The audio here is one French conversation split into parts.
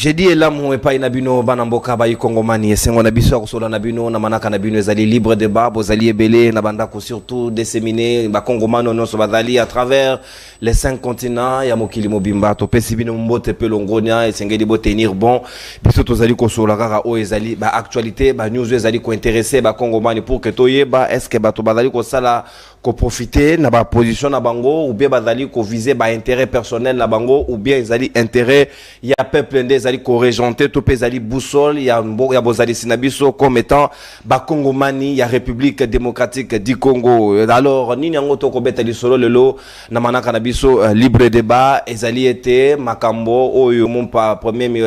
J'ai dit là mon epai na bino banamboka ba Kongomani esengo na biso akosola na bino na manaka na bino ezali libre débat bozali ebele na bandako surtout disséminer ba Kongomani non so bazali à travers les 5 continents ya mokili mobimba to pesi bino mbote pe longonia esengeli bo tenir bon biso tozali kosola kaka o ezali ba actualité ba news ezali ko intéresser ba Kongomani pour que toyeba est-ce que bato bazali ko sala ko profiter na ba position na bango ou bien bazali ko viser ba intérêt personnel na bango ou bien ezali intérêt ya peuple ezali ko-régenté tout ezali boussole ya bozali sinabiso comme étant ba Kongomani ya République démocratique du Congo. Alors nini yango to ko beta lisolo lelo na manaka na biso libre débat ezali été makambo oyo mon pa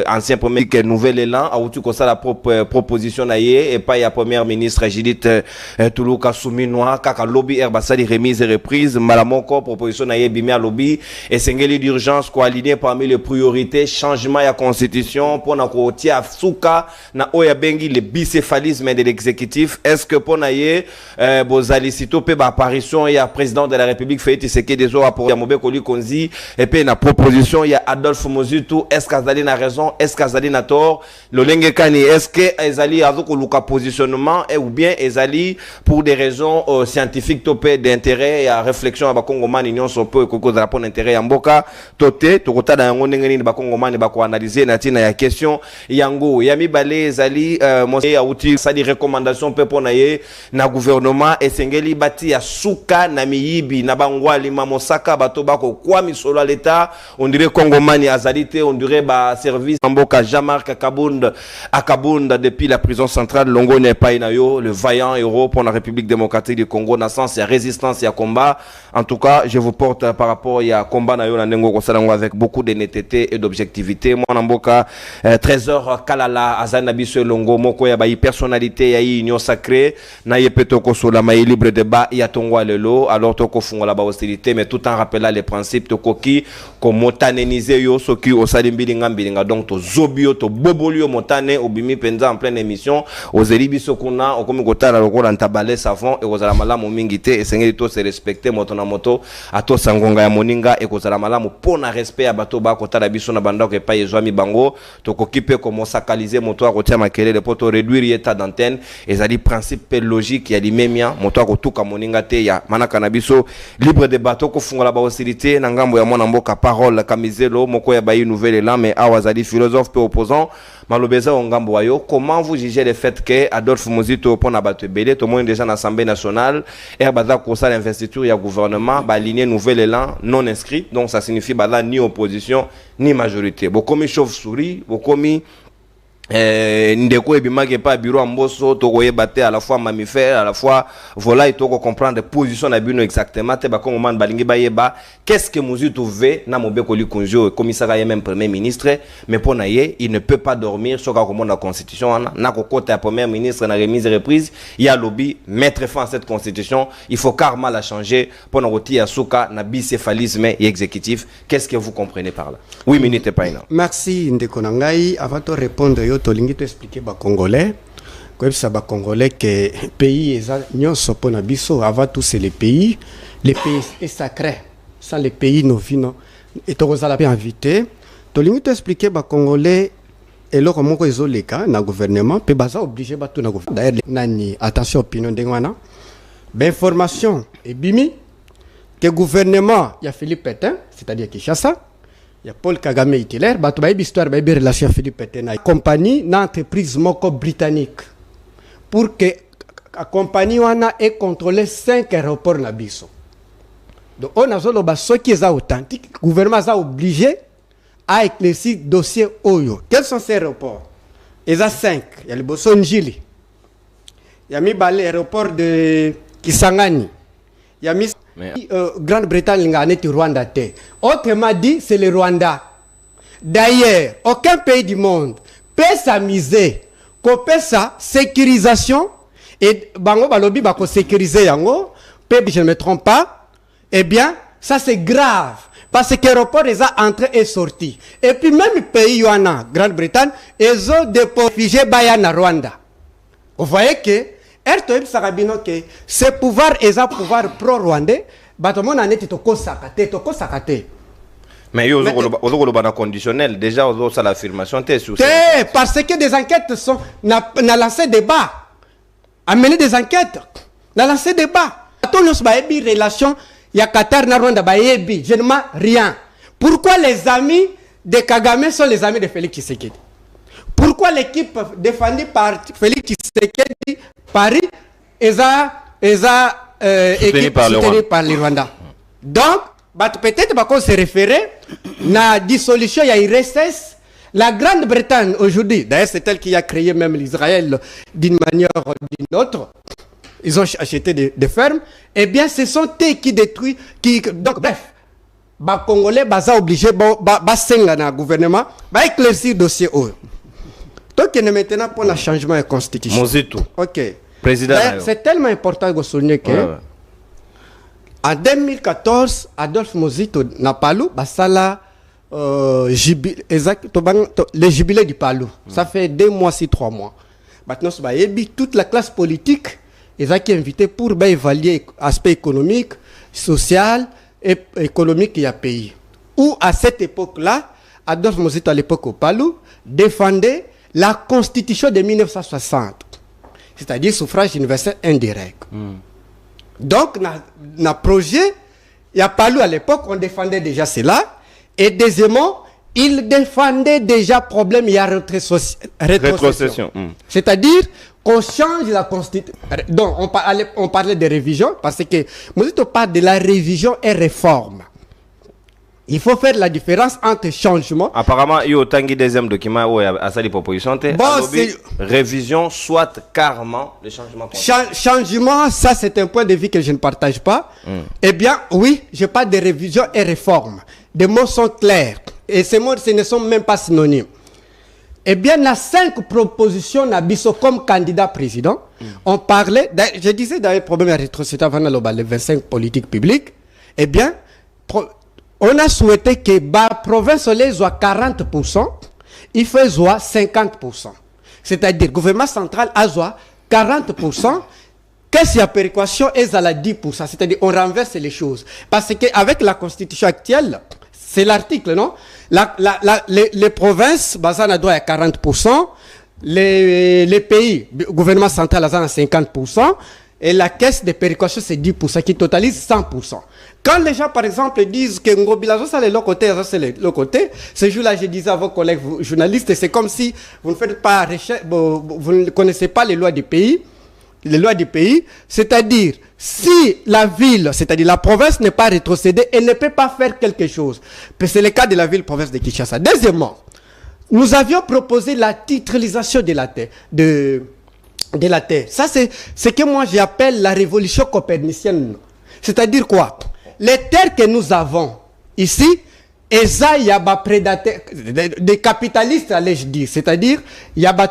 ancien premier que nouvel élan a outu ko ça la proposition na ye et pas ya première ministre Judith Tuluka Souminoa kaka lobby herbasali remise et reprise malamoko proposition na ye bimia lobby et sengeli d'urgence ko aligné parmi les priorités changement ya constitution pour na kotia suka na oya bengi le bicéphalisme de l'exécutif. Est-ce que pour naie bozali sito pe ba apparition ya président de la République Félix Tshisekedi des pour ya Mobe Koli Konzi et pe na proposition ya Adolphe Mozutu est-ce qu'azali na raison est-ce qu'azali na tort lolenge kani est-ce que ezali azoko luka positionnement et ou bien ezali pour des raisons scientifiques topé d'intérêt ya réflexion ba Kongomani union so peu koko za rapport d'intérêt ya mboka toté tokota na yango ndenge ni ba Kongomani ba ko analyser na tina ya question yango yami balé ezali ya outil ça dit recommandation pe pona ye na gouvernement esengeli bati ya suka na miyibi na bangwali mamosaka bato bako kwa misolo à l'état on dirait Kongomani azalité on dirait ba service mboka Jean-Marc Kabunda depuis la prison centrale longo n'est pas inayo le vaillant héros pour la République démocratique du Congo na sens ya résistance ya combat. En tout cas je vous porte par rapport ya combat na yo na ndengo ko salango avec beaucoup d'honnêteté et d'objectivité moi mboka Trésor Kalala azana biso longo moko ya ba personnalité ya union sacrée na yepeto ko sola mai libre débat ya tongwa lelo alors to ko fungola ba hostilité mais tout en rappelant les principes to koki ko motaneniser yo soki osali mbilinga donc to zobio to bobolio motane obimi penza en pleine émission ozeli biso kuna okomi kotala lokola ntabale savon e kozala malamu mingi te esengeli to se respecter moto na moto ato sangonga ya moninga e kozala malamu pona respect ya bato ba kotala biso na bandako e pa yezwami bango to kokipe ko sacraliser moto akotia makelele poto réduire état d'antenne ezali principe logique ya limemia moto akotuka moninga te ya manaka na biso libre débat ko fungola ba hostilité na ngambo ya mwana mboka parole kamizelo moko ya bayi nouvelle élan mais awazali philosophe peu opposant malobeza ngambo wayo. Comment vous jugez le fait que Adolphe Mozutu pona bato belé to moins déjà na Assemblée nationale herbaza ko sa l'investiture ya gouvernement ba aligné nouvel élan non inscrit donc ça signifie bala ni opposition ni majorité bokomi chauve-souris bokomi ndeko ebimake pa bureau amboso to koyebate à la fois mammifère à la fois volaille to ko comprendre position na bino exactement te ba Kongomani balingi bayeba qu'est-ce que Mozutu veut na Mobeko Likonjo commissaire ya même premier ministre mais pour naie il ne peut pas dormir sur ka komona constitution na ko kota premier ministre na remise reprise il y a lobby mettre fin à cette constitution il faut carrément la changer pour na roti ya suka na bicéphalisme et exécutif. Qu'est-ce que vous comprenez par là? Oui minute pas ina. Merci ndeko nangai avant de répondre tolingi to expliquer ba congolais comme ça ba congolais que pays eza nyonso pona biso avant tout c'est les pays est sacré sans les pays no vino et to kozala bien invité tolingi to expliquer ba congolais et loko moko ezoleka na gouvernement pe baza obligé ba tout na gouvernement d'ailleurs nani attention opinion ndengwana ba information et bimi que gouvernement ya Philippe Pétain c'est-à-dire Kinshasa il y a Paul Kagame Hitler, bah tu vas histoire, bah relation Philippe Pétain, compagnie, une entreprise moko britannique, pour que la compagnie ait contrôlé 5 aéroports na biso. Donc on a zolo ba ce qui est authentique, le gouvernement a obligé à éclaircir dossier Oyo. Quels sont ces aéroports? Il y a 5. Il y a le Bosso Njili, il y a mis l'aéroport de Kisangani, il y a mis Grande-Bretagne et Rwanda. Autrement dit, c'est le Rwanda. D'ailleurs, aucun pays du monde peut s'amuser qu'on peut sa sécurisation et bango balobi bako sécuriser yango, je ne me trompe pas. Eh bien, ça c'est grave parce que l'aéroport est entré et sorti. Et puis même pays Yoana, Grande-Bretagne, ils ont déporté Bayana Rwanda. Vous voyez que RTM Sarabino que ce pouvoir est un pouvoir pro-rwandais, batomon en est toko sakate. Mais il y a conditionnel. Déjà, ça l'affirmation. Parce que des enquêtes sont. N'a lancé débat. A mené des enquêtes. N'a lancé débat. Attends, nous avons une relation. Il y a Qatar, Rwanda, Bayebi. Je ne m'en rien. Pourquoi les amis de Kagame sont les amis de Félix Tshisekedi? Pourquoi l'équipe défendue par Félix Tshisekedi, Paris, est équipe soutenue par le Rwanda? Donc, peut-être qu'on se référait à la dissolution, il y a URSS. La Grande-Bretagne aujourd'hui, d'ailleurs c'est elle qui a créé même l'Israël d'une manière ou d'une autre. Ils ont acheté des fermes. Eh bien, ce sont eux qui détruisent. Donc, bref, les Congolais sont obligés de gouvernement à éclaircir le dossier. Donc, il y a maintenant pour le changement de constitution. Mozitu. Ok. Président. C'est tellement important de souligner que en 2014, Adolphe Mozitu n'a pas lu, le jubilé du Palou. Ça fait 2 mois, 3 mois. Maintenant, toute la classe politique est invitée pour évaluer l'aspect économique, social et économique du pays. Où à cette époque-là, Adolphe Mozitu, à l'époque au Palou, défendait la constitution de 1960. C'est-à-dire suffrage universel indirect. Donc, dans le projet, il y a Palou à l'époque, on défendait déjà cela. Et deuxièmement, il défendait déjà problème, il y a rétrocession. C'est-à-dire qu'on change la constitution. Donc, on parlait de révision, parce que Mozitu parle de la révision et réforme. Il faut faire la différence entre changement. Apparemment, il y a autant de deuxième document où il y a des propositions. Révision, soit carrément le changement. Changement, ça c'est un point de vue que je ne partage pas. Eh bien, oui, je parle de révision et réforme. Des mots sont clairs. Et ces mots, ce ne sont même pas synonymes. Eh bien, il y a 5 propositions comme candidat président. On parlait, je disais dans le problème de rétrocession avant les 25 politiques publiques. Eh bien, on a souhaité que la province soit 40%, il fait 50%. C'est-à-dire, le gouvernement central a 40%, qu'est-ce qu'il y a péréquation est à la 10%. C'est-à-dire, on renverse les choses. Parce qu'avec la constitution actuelle, c'est l'article, non? Les provinces, Bazana doit à 40%, les pays, le gouvernement central a 50%, et la caisse de péréquation, c'est 10%, qui totalise 100%. Quand les gens, par exemple, disent que Ngobilazo, c'est le côté, ça c'est le côté, ce jour-là, je disais à vos collègues journalistes, c'est comme si vous ne faites pas recherche, vous ne connaissez pas les lois du pays. Les lois du pays, c'est-à-dire, si la ville, c'est-à-dire la province n'est pas rétrocédée, elle ne peut pas faire quelque chose. C'est le cas de la ville-province de Kinshasa. Deuxièmement, nous avions proposé la titralisation de la terre. De la terre. Ça, c'est ce que moi j'appelle la révolution copernicienne. C'est-à-dire quoi? Les terres que nous avons ici, il y a des prédateurs, des capitalistes, allais-je dire. C'est-à-dire, il y a des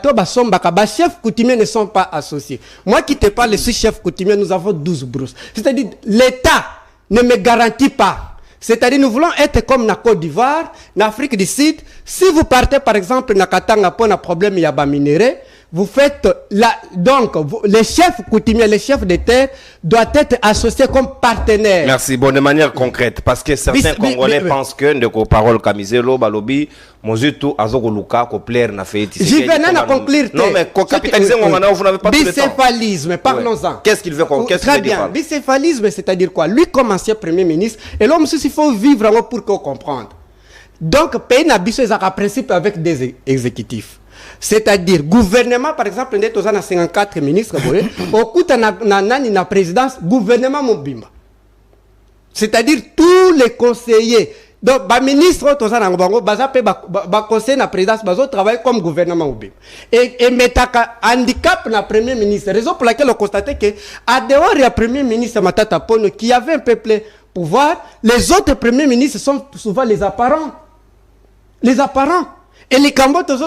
chefs coutumiers ne sont pas associés. Moi qui te parle, je suis chef coutumier, nous avons 12 brousses. C'est-à-dire, l'État ne me garantit pas. C'est-à-dire, nous voulons être comme la Côte d'Ivoire, l'Afrique du Sud. Si vous partez, par exemple, dans Katanga pour un problème, il y a des minéraux. Vous faites donc les chefs coutumiers, les chefs de terre doivent être associés comme partenaires. Merci. Bon, de manière concrète, parce que certains Congolais pensent que de parole Kamizelo, Balobi, Mozitu, Azoko Luka, Kopler, n'a fait. J'y vais à conclure. Non, mais capitaliser, vous n'avez pas tout le temps. Bicéphalisme, parlons-en. Qu'est-ce qu'il veut Très bien. Bicéphalisme, c'est-à-dire quoi? Lui, comme ancien premier ministre, et l'homme, il faut vivre pour qu'on comprenne. Donc, pays n'a pas un principe avec des exécutifs. C'est-à-dire, gouvernement, par exemple, nous avons 54 ministres, au coup de la présidence, gouvernement Mobimba. C'est-à-dire, tous les conseillers, donc, les ministres, conseiller la présidence, travaillent comme gouvernement Mobimba. Et metaka handicap na premier ministre. Raison pour laquelle on constate que, à dehors, il y a premier ministre Matata Pono qui avait un peu de pouvoir, les autres premiers ministres sont souvent les apparents. Les apparents. Et les Cambodgiens,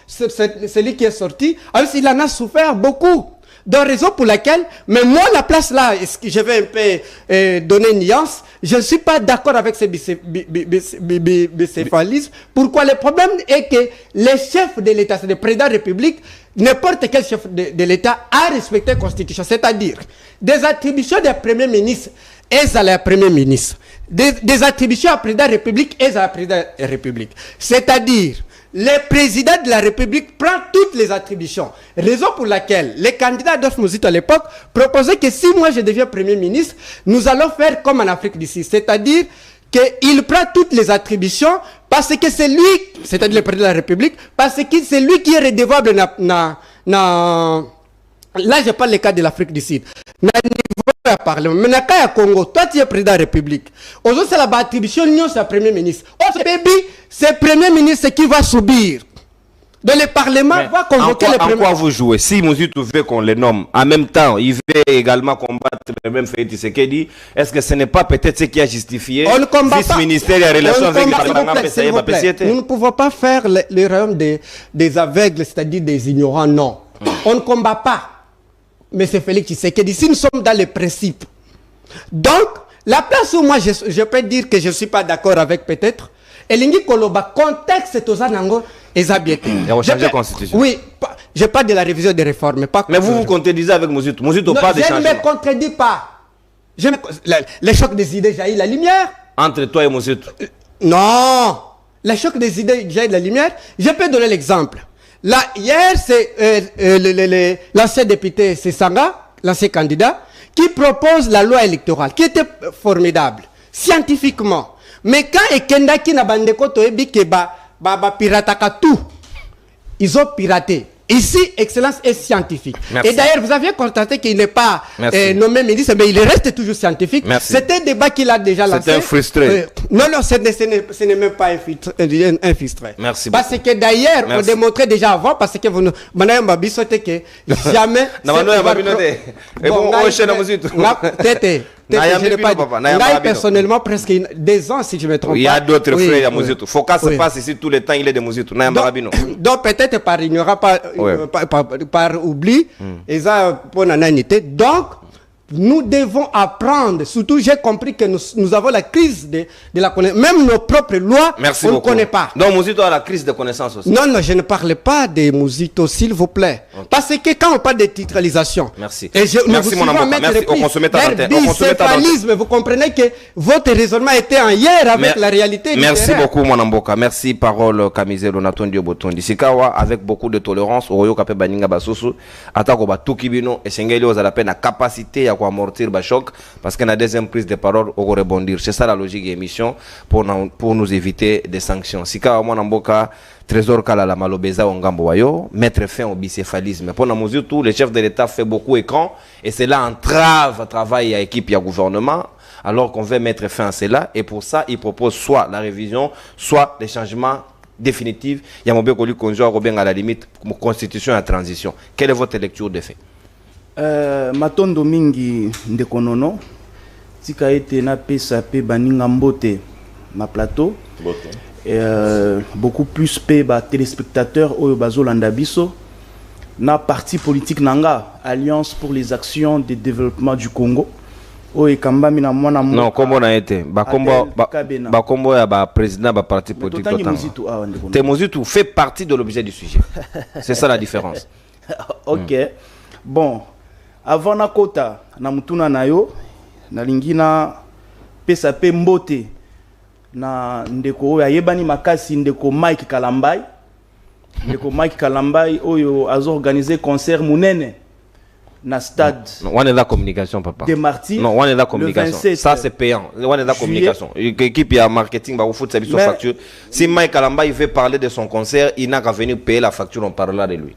celui qui est sorti, il en a souffert beaucoup. Donc, raison pour laquelle, mais moi, la place là, je vais un peu donner une nuance, je ne suis pas d'accord avec ce bicéphalisme. Pourquoi? Le problème est que les chefs de l'État, c'est le président de la République, n'importe quel chef de l'État a respecté la Constitution. C'est-à-dire, des attributions des premiers ministres, et à la première ministre. des attributions à président de la République et à président de la République. C'est-à-dire, le président de la République prend toutes les attributions. Raison pour laquelle les candidats Adolphe Muzito à l'époque proposaient que si moi je deviens Premier ministre, nous allons faire comme en Afrique du Sud. C'est-à-dire qu'il prend toutes les attributions parce que c'est lui, c'est-à-dire le président de la République, parce que c'est lui qui est redevable là je parle le cas de l'Afrique du Sud. Parlement. Mais au Congo, toi tu es président de la République. Aujourd'hui, c'est la attribution de c'est le Premier ministre. C'est le Premier ministre qui va subir. Donc le Parlement va convoquer le Premier ministre. En quoi vous jouez? Si Muzito veut qu'on le nomme, en même temps, il veut également combattre le même fait Tshisekedi, est-ce que ce n'est pas peut-être ce qui a justifié ce ministère en relation avec le Parlement? Nous ne pouvons pas faire le royaume des aveugles, c'est-à-dire des ignorants, non. On ne combat pas. Mais c'est Félix Tshisekedi. Si nous sommes dans les principes. Donc, la place où moi je peux dire que je ne suis pas d'accord avec peut-être, Elingi Koloba, contexte Tozanango et Zabiete. Il a changé la constitution. Oui, je parle de la révision des réformes. Mais vous vous contredisez avec Muzito. Muzito parle de changement. Je ne me contredis pas. Le choc des idées jaillit la lumière. Entre toi et Muzito. Non. Le choc des idées jaillit la lumière. Je peux donner l'exemple. Là, hier, c'est l'ancien député Sesanga, l'ancien candidat, qui propose la loi électorale, qui était formidable, scientifiquement. Mais quand Ekenda qui n'a pas de côté, tout, ils ont piraté. Ici, excellence est scientifique. Merci. Et d'ailleurs, vous aviez constaté qu'il n'est pas nommé ministre, mais il reste toujours scientifique. C'est un débat qu'il a déjà lancé. C'est un frustré. Non, ce n'est même pas un frustré. Merci parce beaucoup. que d'ailleurs, on démontrait déjà avant, parce que vous Madame Babi sautait que jamais. Personnellement, presque 2 ans, si je me trompe pas. Il y a d'autres frères, il y a Muzito. Focus se passe ici tout le temps, il est de Muzito. Donc peut-être par ignorance, par oubli, et ça pour nananité. Donc, nous devons apprendre. Surtout, j'ai compris que nous avons la crise de la connaissance. Même nos propres lois, on ne connaît pas. Donc, Muzito a la crise de connaissance aussi. Non, je ne parle pas de Muzito, s'il vous plaît. Okay. Parce que quand on parle de titralisation, merci. Merci, mon amour. Merci. On se met à l'antenne. Vous comprenez que votre raisonnement était en hier avec la réalité. Merci beaucoup, mon amboka. Merci, parole Kamizelo Natondi Obotondi. Sikawa, avec beaucoup de tolérance, Oyo Kape Baninga Basusu, Atako Batukibino, et Sengeli Ozalape, la capacité à amortir le choc parce qu'on a deuxième prise de parole au rebondir. C'est ça la logique de l'émission pour nous éviter des sanctions. Si ka mwana mboka trésor kala la malobeza ongambo wayo mettre fin au bicéphalisme. Pour nous tout le chef de l'État fait beaucoup écran et cela entrave le travail à l'équipe et au gouvernement alors qu'on veut mettre fin à cela et pour ça il propose soit la révision soit les changements définitifs. Il y a mon bécolu conjoint Robin à la limite constitution et transition. Quelle est votre lecture de fait? Matondo mingi ndekonono tika ete na pesa pe baninga mbote ma plateau beaucoup plus pe ba téléspectateurs oyo bazolanda biso na parti politique nanga Alliance pour les actions de développement du Congo oyo kambami na mwana mboka non kombo na ete ba kombo ya ba président ba parti politique te Muzito fait partie de l'objet du sujet. C'est ça la différence. OK. Bon, avant na kota na mutuna nayo na lingina pesa pe mbote na ndeko ya yebani makasi ndeko Mike Kalambai oyo azo organiser concert munene na stade on est la communication papa des Martyrs. Non, on est la communication. Ça c'est payant. On est la communication. L'équipe y a marketing va vous foutre sa facture. Si Mike Kalambai veut parler de son concert, il n'a qu'à venir payer la facture, on parlera de lui.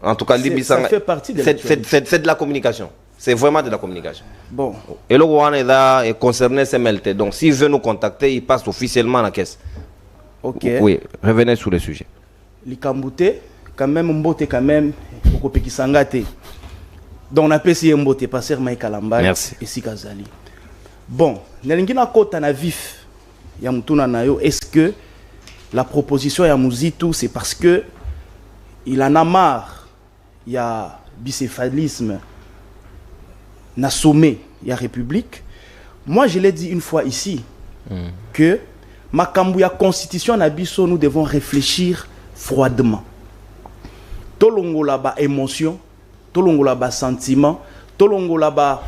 En tout cas, ça fait partie de c'est de la communication. C'est vraiment de la communication. Bon. Et le Rwanda est là et concerné CMLT. Donc, s'il veut nous contacter, il passe officiellement à la caisse. Ok. Oui, revenez sur le sujet. Likambute, quand même, Mbote, quand même, Okopeki Sangate. Donc, on a essayé Mbote, passer Mike Kalamba. Merci. Et Sikazali. Bon, Nelingina Kota na vif, Yamutuna Nayo, est-ce que la proposition Yamuzito, c'est parce que il en a marre? Il y a bicéphalisme, na sommet, il y a république. Moi, je l'ai dit une fois ici, que Makambouya constitution nabiso, nous devons réfléchir froidement. Tolongo là-bas émotion, tolongo là-bas sentiment, tolongo là-bas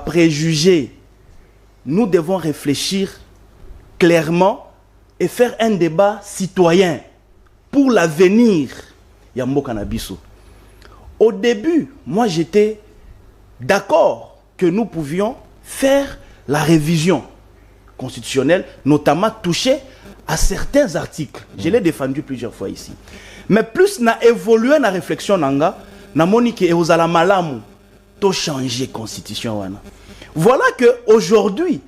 préjugé. Nous devons réfléchir clairement et faire un débat citoyen pour l'avenir Yambo Kanabiso. Au début, moi j'étais d'accord que nous pouvions faire la révision constitutionnelle, notamment toucher à certains articles. Je l'ai défendu plusieurs fois ici. Mais plus n'a évolué la réflexion nanga, na monique et aux alamalamu, to changer constitution wana. Voilà que aujourd'hui,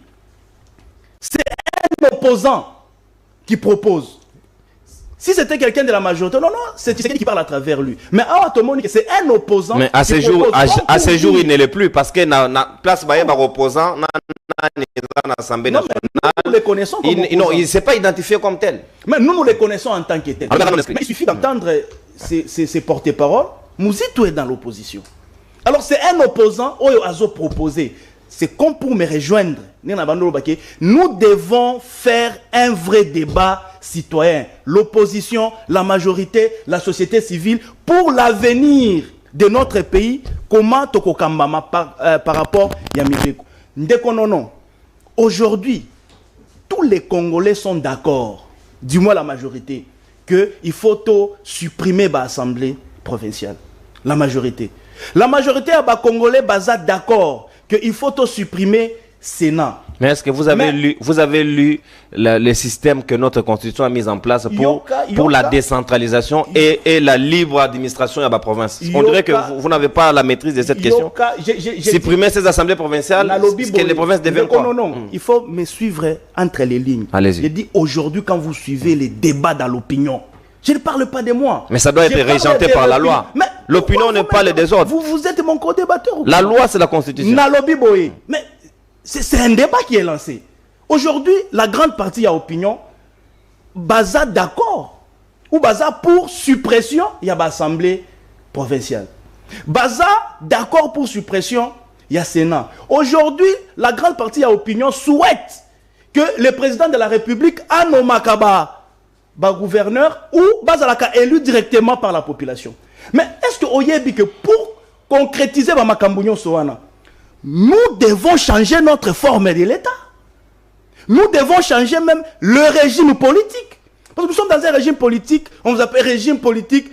c'est un opposant qui propose. Si c'était quelqu'un de la majorité, non, c'est quelqu'un qui parle à travers lui. Mais à Monique, c'est un opposant. Mais à ce jour, il ne l'est plus parce que na place Bayeba opposant, na l'Assemblée nationale. Nous les connaissons comme non, il ne s'est pas identifié comme tel. Mais nous les connaissons en tant que tel. Mais il suffit d'entendre ces porte-paroles. Mouzitou est dans l'opposition. Alors c'est un opposant, Oyo Azo proposé. C'est comme pour me rejoindre. Nous devons faire un vrai débat citoyen. L'opposition, la majorité, la société civile, pour l'avenir de notre pays. Comment Tokokambama par rapport à Yamibeko. Non. Aujourd'hui, tous les Congolais sont d'accord, du moins la majorité, qu'il faut supprimer l'Assemblée provinciale. La majorité. La majorité à Congolais est d'accord qu'il faut supprimer Sénat. Mais est-ce que vous avez lu le système que notre constitution a mis en place pour la décentralisation et la libre administration à la province? On dirait que vous n'avez pas la maîtrise de cette question. Supprimer ces assemblées provinciales, que les provinces deviennent quoi? Non, il faut me suivre entre les lignes. Allez-y. Je dis aujourd'hui, quand vous suivez les débats dans l'opinion, je ne parle pas de moi. Mais ça doit être régenté par la loi. L'opinion n'est pas le désordre. Vous êtes mon co-débatteur. La loi, c'est la constitution. Mais c'est un débat qui est lancé. Aujourd'hui, la grande partie à opinion, baza d'accord. Ou baza pour suppression, il y a l'Assemblée provinciale. Baza d'accord pour suppression, il y a Sénat. Aujourd'hui, la grande partie à opinion souhaite que le président de la République a nommé gouverneur ou bazalaka élu directement par la population. Mais est-ce que Oyebi que pour concrétiser Makambounyon Soana, nous devons changer notre forme de l'État? Nous devons changer même le régime politique. Parce que nous sommes dans un régime politique, on vous appelle régime politique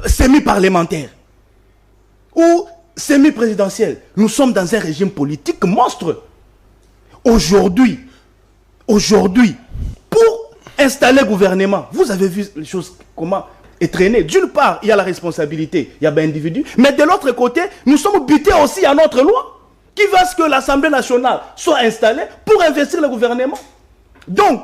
semi-parlementaire ou semi-présidentiel. Nous sommes dans un régime politique monstre. Aujourd'hui, pour installer le gouvernement, vous avez vu les choses comment est traîné. D'une part, il y a la responsabilité, il y a l'individu, mais de l'autre côté, nous sommes butés aussi à notre loi qui veut que l'Assemblée nationale soit installée pour investir le gouvernement. Donc,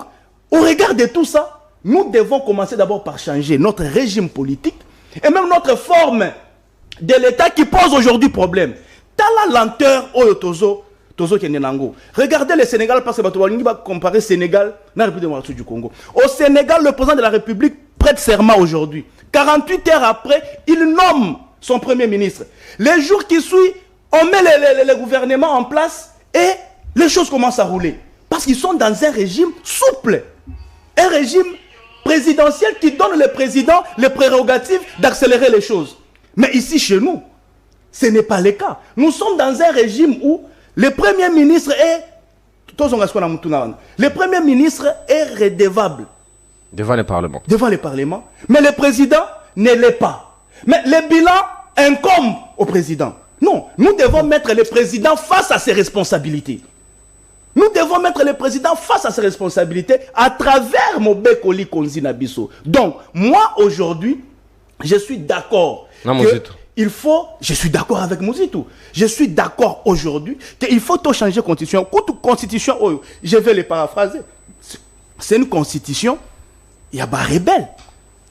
au regard de tout ça, nous devons commencer d'abord par changer notre régime politique et même notre forme de l'État qui pose aujourd'hui problème. T'as la lenteur au Tozo Kenenango. Regardez le Sénégal, parce que on va comparer Sénégal à la République démocratique du Congo. Au Sénégal, le président de la République prête serment aujourd'hui. 48 heures après, il nomme son premier ministre. Les jours qui suivent, on met le gouvernement en place et les choses commencent à rouler. Parce qu'ils sont dans un régime souple. Un régime présidentiel qui donne le président les prérogatives d'accélérer les choses. Mais ici, chez nous, ce n'est pas le cas. Nous sommes dans un régime où le Premier ministre est... Le Premier ministre est redevable. Devant le Parlement. Devant le Parlement. Mais le président ne l'est pas. Mais le bilan incombe au président. Non, nous devons mettre le président face à ses responsabilités. Nous devons mettre le président face à ses responsabilités à travers Mobekoli Konzi Nabiso. Donc, moi, aujourd'hui, je suis d'accord. Il faut, je suis d'accord avec Mouzitou. Je suis d'accord aujourd'hui qu'il faut tout changer la constitution. Constitution, je vais les paraphraser. C'est une constitution, il y a pas rebelle.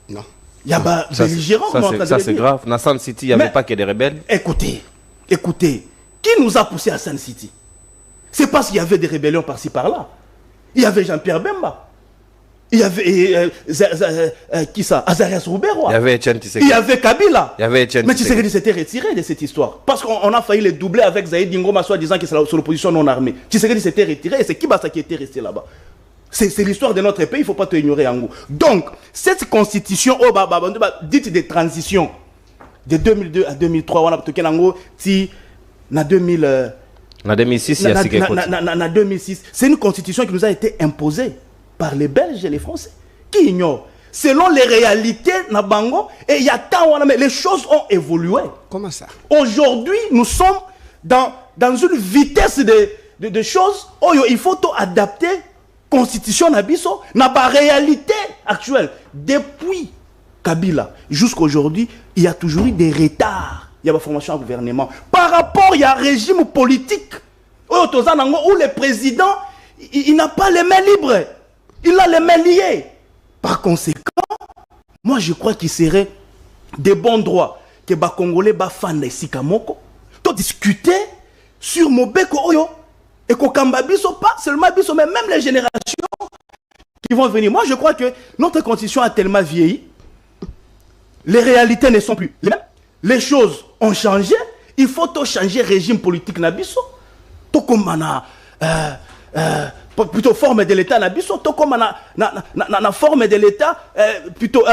Non. Il y a pas belligérant. Ça c'est grave. Dans San City, il n'y avait pas que des rebelles. Écoutez, qui nous a poussé à San City? C'est parce qu'il y avait des rébellions par-ci par-là. Il y avait Jean-Pierre Bemba. Il y avait qui ça? Azarias Rouberois. Il y avait Etienne Tshisekedi. Il y avait Kabila. Il y avait Etienne Mais Tshisekedi s'était retiré de cette histoire. Parce qu'on a failli les doubler avec Zaïd Ngoma, soit disant que c'est l'opposition non armée. Tshisekedi s'était retiré et c'est Kibasa qui était resté là-bas. C'est l'histoire de notre pays, il ne faut pas te ignorer en gros. Donc, cette constitution dite de transition de 2002 à 2003, on a toqué en gros, si en 2006, il y a 2006, c'est une constitution qui nous a été imposée par les Belges et les Français. Qui ignore? Selon les réalités, Nabango, et il y a tant, mais les choses ont évolué. Comment ça? Aujourd'hui, nous sommes dans une vitesse de choses où il faut tout adapter la constitution Nabiso, n'a pas réalité actuelle. Depuis Kabila jusqu'à aujourd'hui, il y a toujours eu des retards. Il y a la formation au gouvernement. Par rapport, il y a un régime politique où le président, il n'a pas les mains libres. Il a les mains liées. Par conséquent, moi je crois qu'il serait de bons droits que les Congolais fan de Sikamoko to discuter sur Mobeko Oyo et Kokamba Biso, pas seulement Biso, mais même les générations qui vont venir. Moi je crois que notre constitution a tellement vieilli, les réalités ne sont plus les mêmes, les choses ont changé, il faut tout changer le régime politique Nabiso, tout comme plutôt forme de l'État Nabiso, tout comme na forme de l'État plutôt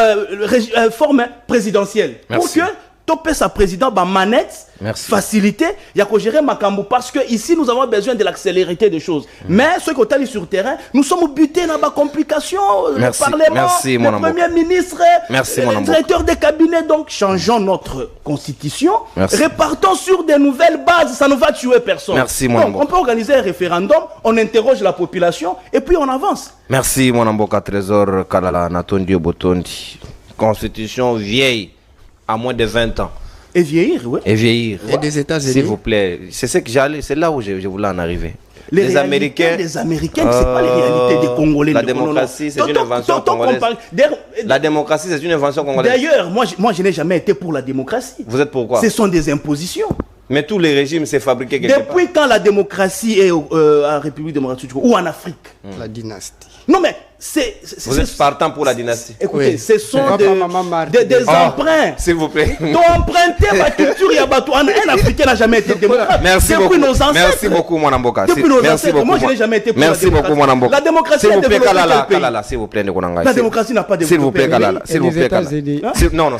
forme présidentielle. Merci. Pour que topé sa président ba manette facilité il y a que gérer Makambo parce que ici nous avons besoin de l'accélérité des choses. Mais ce qu'on est sur le terrain, nous sommes butés dans la complication, le Parlement, le Premier ministre, le directeur des cabinets. Donc changeons notre constitution, repartons sur de nouvelles bases, ça ne va tuer personne. Merci, mon donc, on peut organiser un référendum, on interroge la population et puis on avance. Merci mon amboka Trésor Kalala Natondi Obotondi. Constitution vieille à moins de 20 ans. Et vieillir, oui. Et vieillir. Et des États-Unis. S'il vous plaît. C'est ce que j'allais, c'est là où je voulais en arriver. Les Américains, c'est pas les réalités des Congolais. La démocratie, c'est une invention congolaise. La démocratie, c'est une invention congolaise. D'ailleurs, moi, je n'ai jamais été pour la démocratie. Vous êtes pourquoi? Ce sont des impositions. Mais tous les régimes, c'est fabriqué quelque part. Depuis quand la démocratie est en République démocratique ou en Afrique? La dynastie. Non, mais vous êtes partant pour la dynastie. Écoutez, oui. Ce sont des emprunts. S'il vous plaît. Donc emprunter la culture Yabatou. Un Africain n'a jamais été démocrate. Merci beaucoup. Merci beaucoup, mon amboka. Merci beaucoup. Moi, je n'ai jamais été pour la démocratie. Merci beaucoup, mon amboka. La démocratie a développé Kalala, s'il vous plaît, la démocratie n'a pas développé. S'il vous plaît, Kalala. S'il vous plaît, Kalala. Non,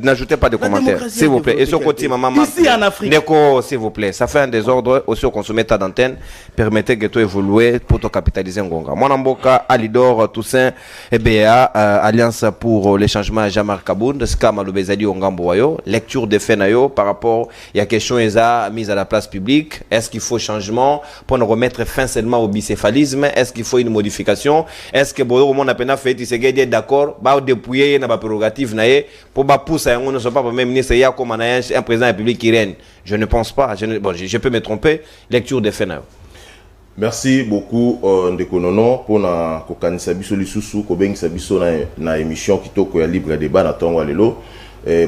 n'ajoutez pas de commentaires. S'il vous plaît. Et sur côté, maman. Ici en Afrique. Neko, s'il vous plaît. Ça fait un désordre aussi au consommer ta d'antenne. Permettez que tu évolues pour te capitaliser en Gonga. Mon amboka, Alidor, Toussaint, EBA, Alliance pour les changements, Jean-Marc Kabound, Skama Lobezali Ongamboyo, lecture des faits par rapport à la question mise à la place publique. Est-ce qu'il faut changement pour ne remettre fin seulement au bicéphalisme? Est-ce qu'il faut une modification? Est-ce que Bodo Monde a peine fait est d'accord, bah dépouiller n'a pas prérogative naé pour bah pousser on ne soit pas même ministre ya comme un président de la République qui règne. Je ne pense pas. Je peux me tromper. Lecture des faits. Merci beaucoup Ndeko Nono pour na kokanisa biso lisusu ko bengisa biso na émission kitoko ya libre débat na tongo lelo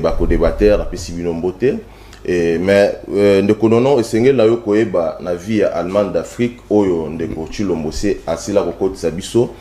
ba ko débatteur na pesi bino mbote mais Ndeko Nono esengeli na yo koyeba na vie ya allemande d'Afrique oyo Ndeko Tshilombo se asila ko kotisa biso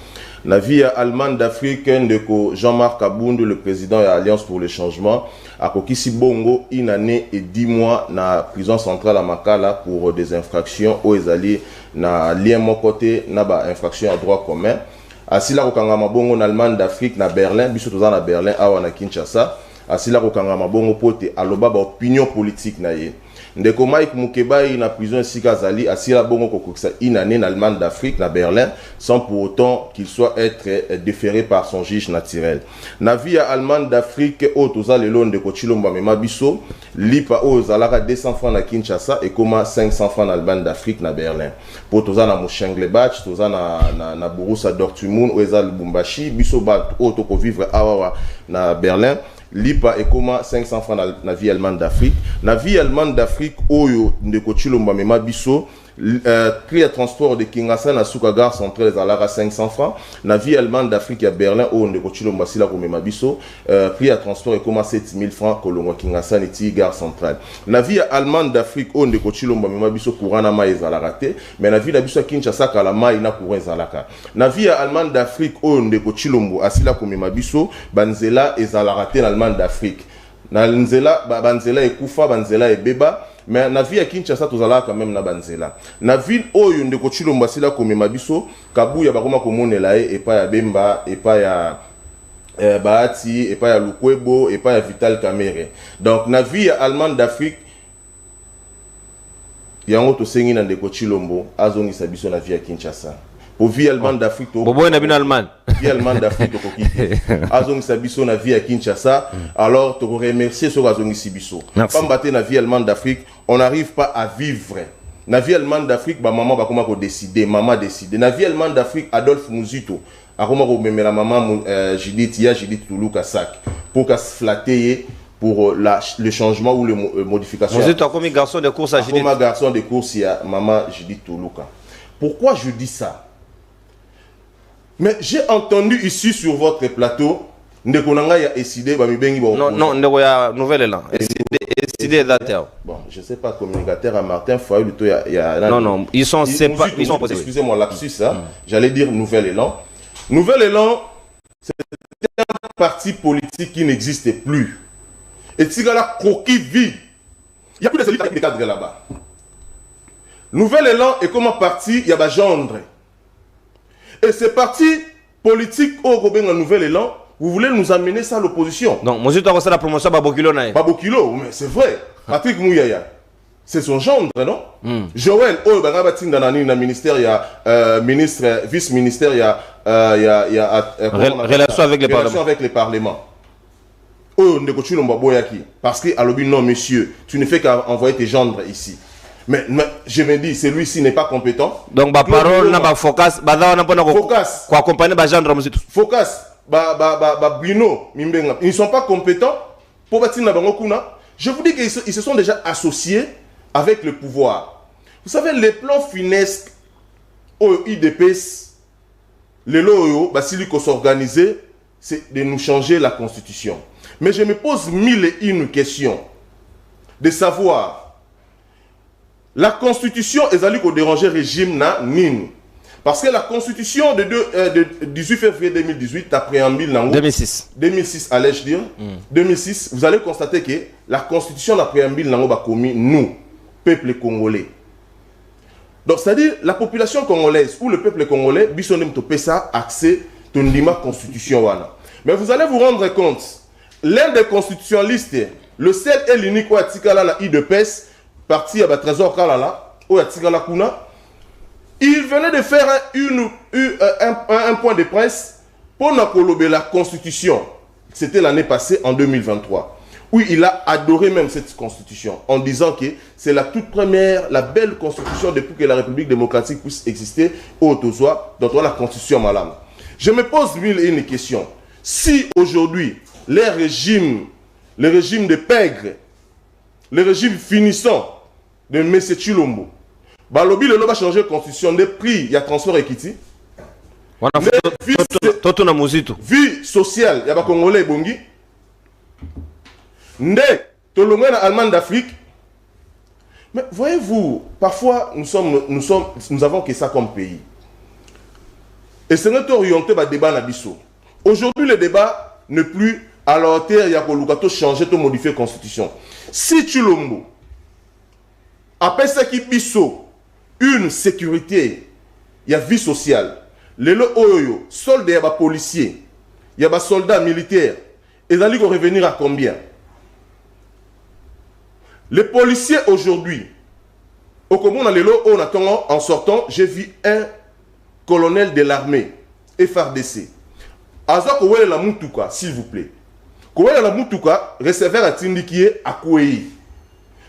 na vie ya allemande d'Afrique Ndeko Jean-Marc Kabound le président de l'Alliance pour le changement a kokisi bongo une année et 10 mois na prison centrale à Makala pour des infractions aux ezali na lien mon côté na ba infraction à droit commun asila kokangama bongo na Allemagne d'Afrique na Berlin biso toza na Berlin awa na Kinshasa asila kokangama bongo pote aloba ba opinion politique na ye Ndeko Mike Mukebai na prison sika zali asila bongo kokokisa une année na Allemagne d'Afrique na Berlin sans pour autant qu'il soit être déféré par son juge naturel. Na vie allemande d'Afrique o toza lelo Ndeko Tshilombo mema biso lipa o zalaka 200 francs na Kinshasa et comme 500 francs na Allemagne d'Afrique na Berlin. Po toza na Mönchengladbach, toza na Borussia Dortmund o eza Lubumbashi biso ba o to ko vivre awa na Berlin. Lipa et comment 500 francs na vie allemande d'Afrique. Na vie allemande d'Afrique, oyo Ndeko Tshilombo mema biso, prix de transport de Kinshasa na Suka gare centrale zalara 500 francs. Na vie allemande d'Afrique à Berlin, oyo Ndeko Tshilombo sila ko mema biso, prix de transport et comment 7000 francs kolongo Kinshasa neti gare centrale. Na vie allemande d'Afrique, oyo Ndeko Tshilombo mema biso courant na mai zalara te, mais na vie na biso Kinshasa kala mai na courant zalaka. Na vie allemande d'Afrique, oyo Ndeko Tshilombo asila ko mema biso, banzela ezalaka te na Allemagne d'Afrique. Na nzela banzela ekufa banzela ebeba mais na vie ya Kinshasa tozala quand même na banzela na ville oyo Ndeko Tshilombo asila komema biso kabuya bakoma komonela e pa ya Bemba e pa ya Bahati e pa ya Lukwebo e pa ya Vital Kamerhe. Donc na vie ya allemande d'Afrique yango tosengi na Ndeko Tshilombo azongisa biso na vie ya Kinshasa Pour vie allemande d'Afrique. Bobo na bino Allemagne. Vie allemande d'Afrique to kokite. Azong sabiso na vie à Kinshasa. Alors te remercier sur Azong Sibiso. Pambate na vie allemande d'Afrique, on n'arrive pas à vivre. Na vie allemande d'Afrique, ba maman ba comment décider, maman décider. Na vie allemande d'Afrique, Adolphe Muzito. A comment même la maman Judith Toulouka Sak pour qu'à se flatter pour le changement ou les modifications. Vous êtes comme garçon de course à Judith. Comme garçon de course, il y a maman Judith Toulouka. Pourquoi je dis ça? Mais j'ai entendu ici sur votre plateau, Ndekonanga ya décidé ba mi bengi ba. Non, ndeko ya nouvelle élan. Décidé d'ailleurs. Bon, je sais pas communicateur à Martin Foyer plutôt il y a Non, ils sont séparés, ils sont opposés. Excusez-moi lapsus ça. J'allais dire nouvel élan. Nouvel élan, c'est un parti politique qui n'existe plus. Et Tigala croquis vide. Il n'y a plus de celui qui cadre là-bas. Nouvel élan est comme un parti, il y a un gendre. Et ce parti politique au Robin en nouvel élan, vous voulez nous amener ça à l'opposition. Donc, moi je dois faire la promotion à Babokilo. Babokilo, mais c'est vrai. Patrick Mouyaya, c'est son gendre, non? Joël, oh, Barabatin dans le ministère, il y a ministre, vice-ministère, il y a relation avec les parlements. Relation avec les parlements. Oh, parce que à l'objet, non, monsieur, tu ne fais qu'envoyer tes gendres ici. Mais je me dis, celui-ci n'est pas compétent. Donc, ma parole n'a pas focus. Focus. Quoi accompagner ma gendre, monsieur. Focus. Bruno, ils ne sont pas compétents pour bâtir na bango kuna. Je vous dis qu'ils se sont déjà associés avec le pouvoir. Vous savez, les plans funestes au IDPS, les loyaux, s'ils s'organiser, c'est de nous changer la constitution. Mais je me pose mille et une questions de savoir la constitution est allée au déranger régime na nin. Parce que la constitution de 18 février 2018, ta préambule 2006 allais-je dire 2006, vous allez constater que la constitution la préambule n'a commis nous, peuple congolais. Donc c'est-à-dire la population congolaise ou le peuple congolais, bisonem to pesa accès à la constitution wana. Mais vous allez vous rendre compte, l'un des constitutionnalistes, le seul et l'unique ou atikala la IDPS, parti à Trésor Kalala, ou atikala kuna, il venait de faire un point de presse pour la constitution. C'était l'année passée, en 2023. Où il a adoré même cette constitution, en disant que c'est la toute première, la belle constitution depuis que la République démocratique puisse exister au Tozoa, dans la constitution Malam. Je me pose mille et une questions. Si aujourd'hui, le régime de pègre, le régime finissant de M. Chilombo, Balobi le va changer de constitution, des prix, il y a transfert équité. Vie sociale, il y a des Congolais et Bongi. Ndé, Allemagne d'Afrique. Mais voyez-vous, parfois nous avons que ça comme pays. Et c'est notre orienté par débat Nabiso. Aujourd'hui, le débat n'est plus à la hauteur, il y a que changer, de modifier la constitution. Si Chilombo, après ça qui biso, une sécurité, il y a vie sociale. Les soldats, il y a des policiers, il y a des soldats militaires. Et ils vont revenir à combien? Les policiers aujourd'hui, au Congo, en sortant, j'ai vu un colonel de l'armée, FRDC. Azak Kouele la Moutuka, s'il vous plaît. Kouele la Moutuka, receveur à Tindikie à Kouei.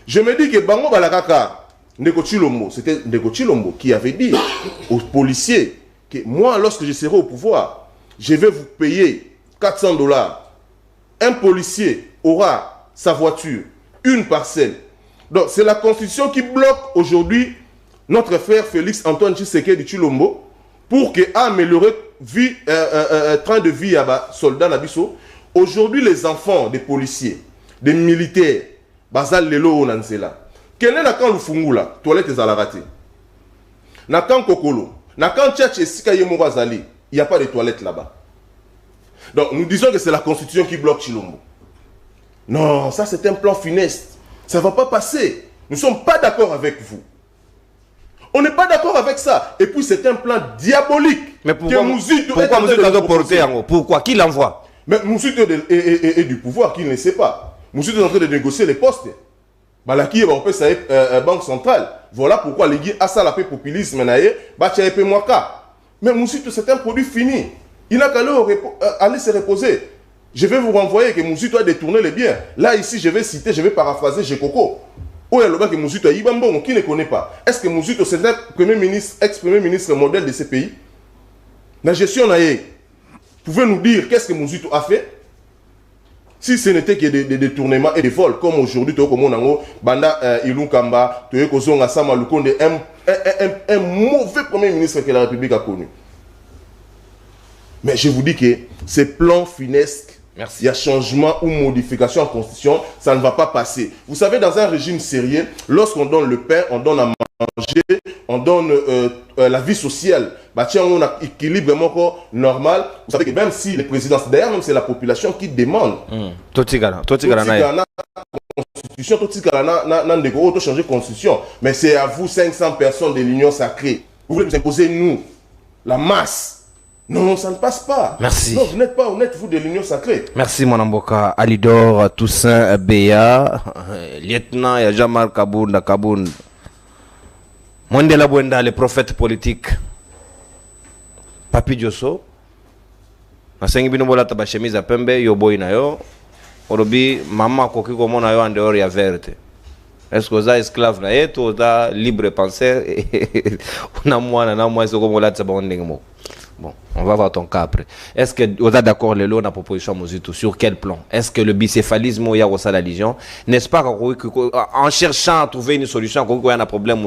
Je me dis que Bango Balakaka, Ndeko Chilombo, c'était Ndeko Chilombo qui avait dit aux policiers que moi, lorsque je serai au pouvoir, je vais vous payer $400. Un policier aura sa voiture, une parcelle. Donc c'est la constitution qui bloque aujourd'hui notre frère Félix Antoine Tshisekedi Chilombo pour améliorer train de vie à soldats Nabiso. Aujourd'hui, les enfants des policiers, des militaires, Bazal Lelo Nansela. Quel est la camp Lufungula, toilette est à la raté. Na camp Kokolo, na camp Tchatch et Sikaye Bazali, il n'y a pas de toilettes là-bas. Donc nous disons que c'est la constitution qui bloque Chilombo. Non, ça c'est un plan funeste. Ça ne va pas passer. Nous ne sommes pas d'accord avec vous. On n'est pas d'accord avec ça. Et puis c'est un plan diabolique. Mais pourquoi Pourquoi Qui l'envoie? Mais Moussito est du pouvoir, qui ne le sait pas. Moussito est en train de négocier les postes. Balaki on peut ça banque centrale. Voilà pourquoi les guides à ça la paix populisme naé, ba tchaepé mwaka. Mais Moussito, c'est un produit fini. Il n'a qu'à aller se reposer. Je vais vous renvoyer que Moussito a détourné les biens. Là, ici, je vais citer, je vais paraphraser Jekoko. Où est le gars que Moussito a Ibambon, qui ne connaît pas? Est-ce que Moussito, c'est un premier ministre, ex-premier ministre modèle de ce pays? La gestion, pouvez nous dire qu'est-ce que Moussito a fait? Si ce n'était que des détournements et des vols, comme aujourd'hui, Banda Ilou Kamba, un mauvais premier ministre que la République a connu. Mais je vous dis que ces plans finesques, il y a changement ou modification en constitution, ça ne va pas passer. Vous savez, dans un régime sérieux, lorsqu'on donne le pain, on donne à manger, on donne la vie sociale. Bah tiens, on a un équilibre vraiment normal. Vous savez que même si les présidents, d'ailleurs, même c'est la population qui demande. Constitution, changer constitution. Mais c'est à vous, 500 personnes de l'Union sacrée. Vous voulez nous imposer, nous, la masse. Non, ça ne passe pas. Merci. Non, vous n'êtes pas honnête, vous, de l'Union sacrée. Merci, mon amboka. Alidor Toussaint Beya, lieutenant et Jamal Kabounda. Mondela Bwenda, le prophète politique. Papi Diosso. Nasengi bino bola taba chemise à pembe, yo boy na yo. Orobi, maman koki komo na yo en dehors ya verte. Est-ce que vous êtes esclave na yetu, vous êtes libre penseur? On a moi, c'est comme là, c'est bon. Bon, on va voir ton cas après. Est-ce que vous êtes d'accord les lois dans la proposition Moussito? Sur quel plan? Est-ce que le bicéphalisme il y a au sein de la Légion? N'est-ce pas en cherchant à trouver une solution, il y a un problème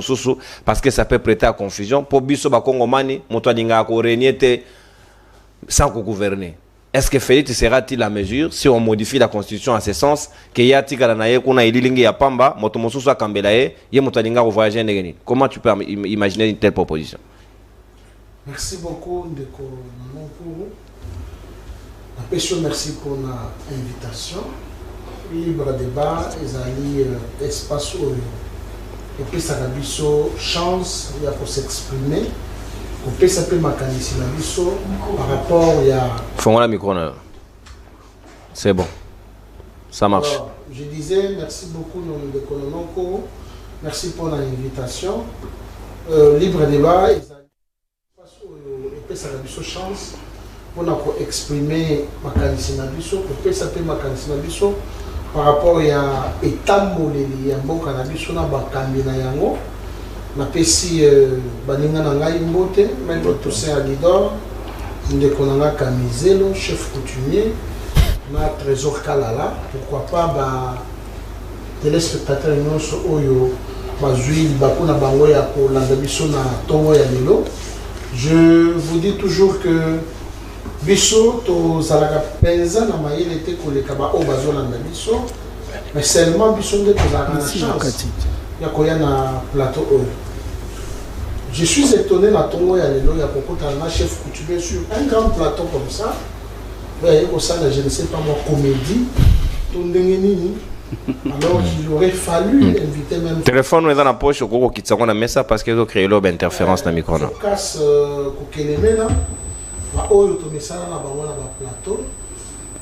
parce que ça peut prêter à confusion. Pour biso ba Kongomani, moto linga ko régner sans gouverner. Est-ce que Félix sera-t-il à mesure si on modifie la constitution en ce sens que y a tigala na ye kuna ililingi ya pamba, moto mosusu akambela ye moto linga ko voyager ndengeni? Comment tu peux imaginer une telle proposition? Merci beaucoup, Ndeko Namonkuru. Merci pour l'invitation. Libre débat, les espace où et puis ça a chance pour s'exprimer. On peut s'appeler Makanisi Nabiso par rapport à. Fais-moi la micro. C'est bon. Ça marche. Alors, je disais merci beaucoup, Ndeko Namonkuru. Merci pour l'invitation. Libre débat. Ça a une chance pour exprimer Makanisi Nabiso, pour s'appeler Makanisi Nabiso par rapport à l'état moleli ya mboka na biso na bakambi na yango na pesi baninga na ngai mbote maître Toussaint Alidor ndeko na nga Kamizelo chef coutumier na Trésor Kalala, pourquoi pas ba téléspectateurs nyonso oyo bazui bakuna bango ya kolanda biso na tongo ya lelo. Je vous dis toujours que biso to zalaka penza na mayele te koleka ba o bazolanda biso, mais seulement biso nde tozalaka na chance ya koya na plateau oyo. Je suis étonné na tongo ya lelo ya kokota na chef coutumier sur un grand plateau comme ça. Mais au sein de je ne sais pas moi comédie to ndenge nini. Alors qu'il aurait fallu inviter même. Téléphone est dans la poche au gros qui t'sanga na mesa parce qu'ils ont créé l'interférence dans le micro. Casse kokeleme là. Ba oyo to mesala na bango na ba plateau.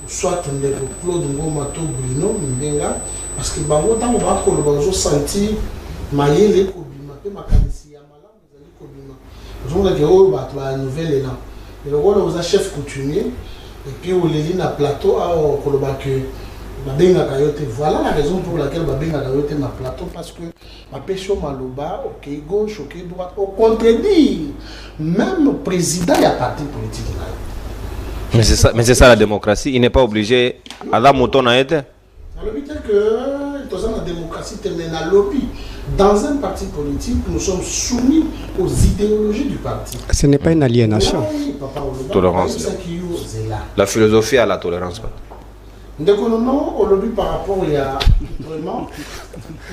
Soit ndeko Claude Ngoma to Bruno Mbenga parce que bango tango ba ko bazo sentir mayele ko bima pe makanisi ya malamu zali ko bima. Zonga ke oyo ba to nouvelle là. Et le rôle aux chef coutumier et puis au leli na plateau a ko lo ba que voilà la raison pour laquelle Babenga Kayote na plateau parce que ma pécho maloba ok gauche ok droite au contredit même président y a parti politique là. Mais c'est ça la démocratie, il n'est pas obligé à la moto na été. Le but est que dans la démocratie termine à lobby. Dans un parti politique, nous sommes soumis aux idéologies du parti. Ce n'est pas une aliénation. Tolérance. La philosophie à la tolérance. Non, aujourd'hui par rapport il y a vraiment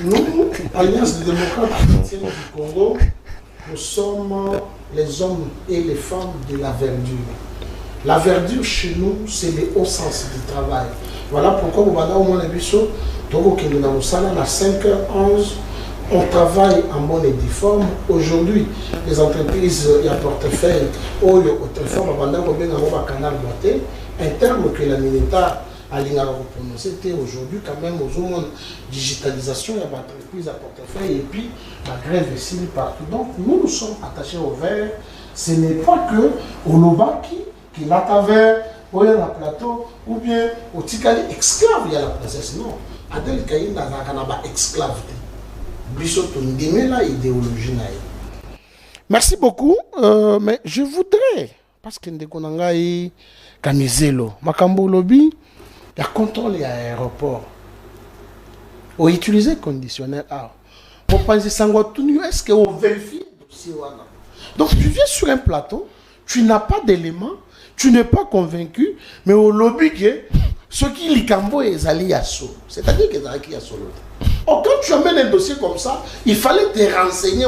nous, Alliance des démocrates chrétiens du Congo, nous sommes les hommes et les femmes de la verdure. La verdure chez nous, c'est le haut sens du travail. Voilà pourquoi au moins les bisous, donc à 5h11, on travaille en bonne et due forme. Aujourd'hui, les entreprises y a portefeuille ou au téléphone, un terme que la militaire a c'était aujourd'hui quand même aux hommes digitalisation, il y a entreprise à portefeuille et puis la grève est signe partout. Donc nous sommes attachés au vert ce n'est pas que Olobaki, qui l'a taverne, ou il y a la plateau, ou bien au Tikali esclave, il y a la princesse. Non, Adel Kaïn n'a pas esclave. Bissoto Ndime la idéologie. Merci beaucoup, mais je voudrais, parce que Ndekonangai Kamizelo, Makambo Lobby, il y a contrôle à l'aéroport. On utilise conditionnel A. On pense que est-ce qu'on vérifie le dossier? Donc tu viens sur un plateau, tu n'as pas d'éléments, tu n'es pas convaincu, mais au lobby, ce qui est Likambo et Zali Yasso, c'est-à-dire que Zali Yasso. Quand tu amènes un dossier comme ça, il fallait te renseigner.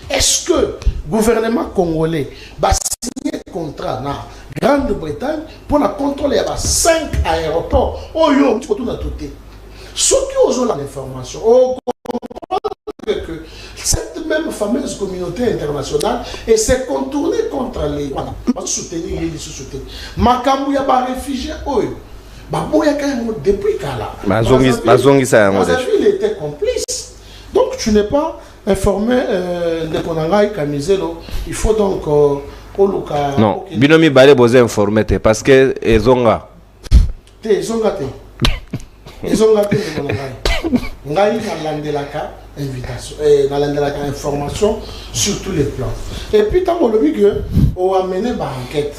Est-ce que le gouvernement congolais va signer un contrat dans la Grande-Bretagne pour la contrôler à 5 aéroports? Oh yo, tu peux tout noter. Ceux qui ont l'information, on comprend que cette même fameuse communauté internationale et s'est contournée contre les soutenir les sous-soutenir. Makambu ya ba réfugiés, oh Baboya quand même depuis Kala. Il était complice. Donc tu n'es pas informé de Konangai Kamizelo. Il faut donc non, Binomi Balé vous informé parce que Ezonga. Ezonga. Ezonga te Konangai. Ngai na landelaka invitation na landelaka information sur tous les plans. Et puis tant on le dit que on a mené ba enquête.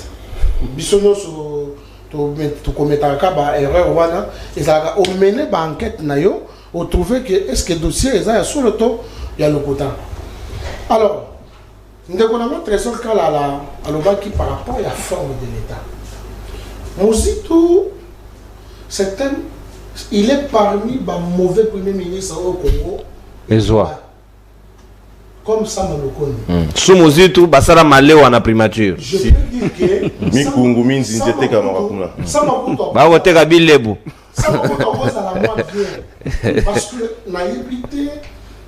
Bisono sur tu commets une erreur wana et ça a mené une enquête na yo on trouvé que est-ce que dossier est sur le temps il y a le quota. Alors nous avons très sûr qu'à la qui par rapport à la forme de l'État Mozitu c'est un il est parmi les mauvais premiers ministres au Congo comme ça me le sous Mozitu basara malé wana primature je peux dire que Mikungu minzi nzete kama wakuna ba wote ka bilebu ça me cause à la moi bien parce que na yébité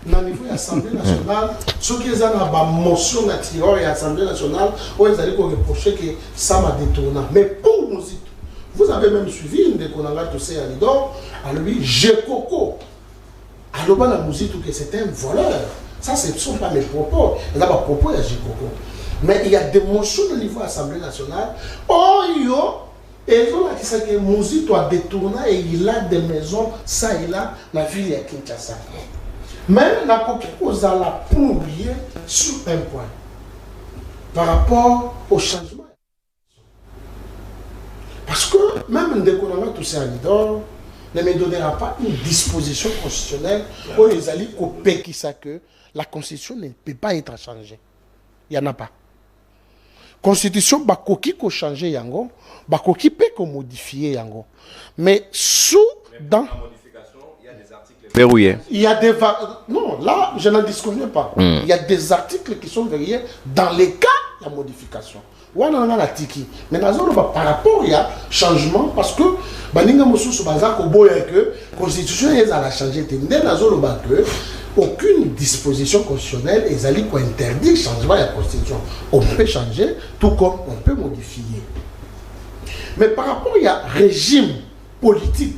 na niveau de l'Assemblée nationale ceux qui ont la motion na tireur et l'Assemblée nationale ils allaient reprocher que ça m'a détourné mais pour Mozitu vous avez même suivi une de Konanga Tousé Alidor à lui Jekoko à l'Obana Mozitu que c'était un voleur. Ça, ce ne sont pas mes propos. Il y a des propos de Jekoko. Mais il y a des motions au niveau de l'Assemblée nationale. Oh, et ils ont dit que Mozitu a détourné et il a des maisons, ça et là, dans la ville de Kinshasa. Mais la copie aux ala pour oublier sur un point. Par rapport au changement. Parce que même Ndekonanga Tousé Alidor ne me donnera pas une disposition constitutionnelle où les alliés coupent qui ça que la constitution ne peut pas être changée. Il n'y en a pas. Constitution, bakoki ko changer yango, bakoki peut ko modifier yango. Mais sous dans la modification, il y a des articles verrouillés. Il y a des non, là je n'en disconviens pas. Il y a des articles qui sont verrouillés dans les cas de la modification. Wana na tiki mais nazolo par rapport il y a changement parce que baninga mosusu bazako boya que constitution elle a changé tende nazolo ba que aucune disposition constitutionnelle ezali ko interdire changement de la constitution. On peut changer tout comme on peut modifier. Mais par rapport il y a régime politique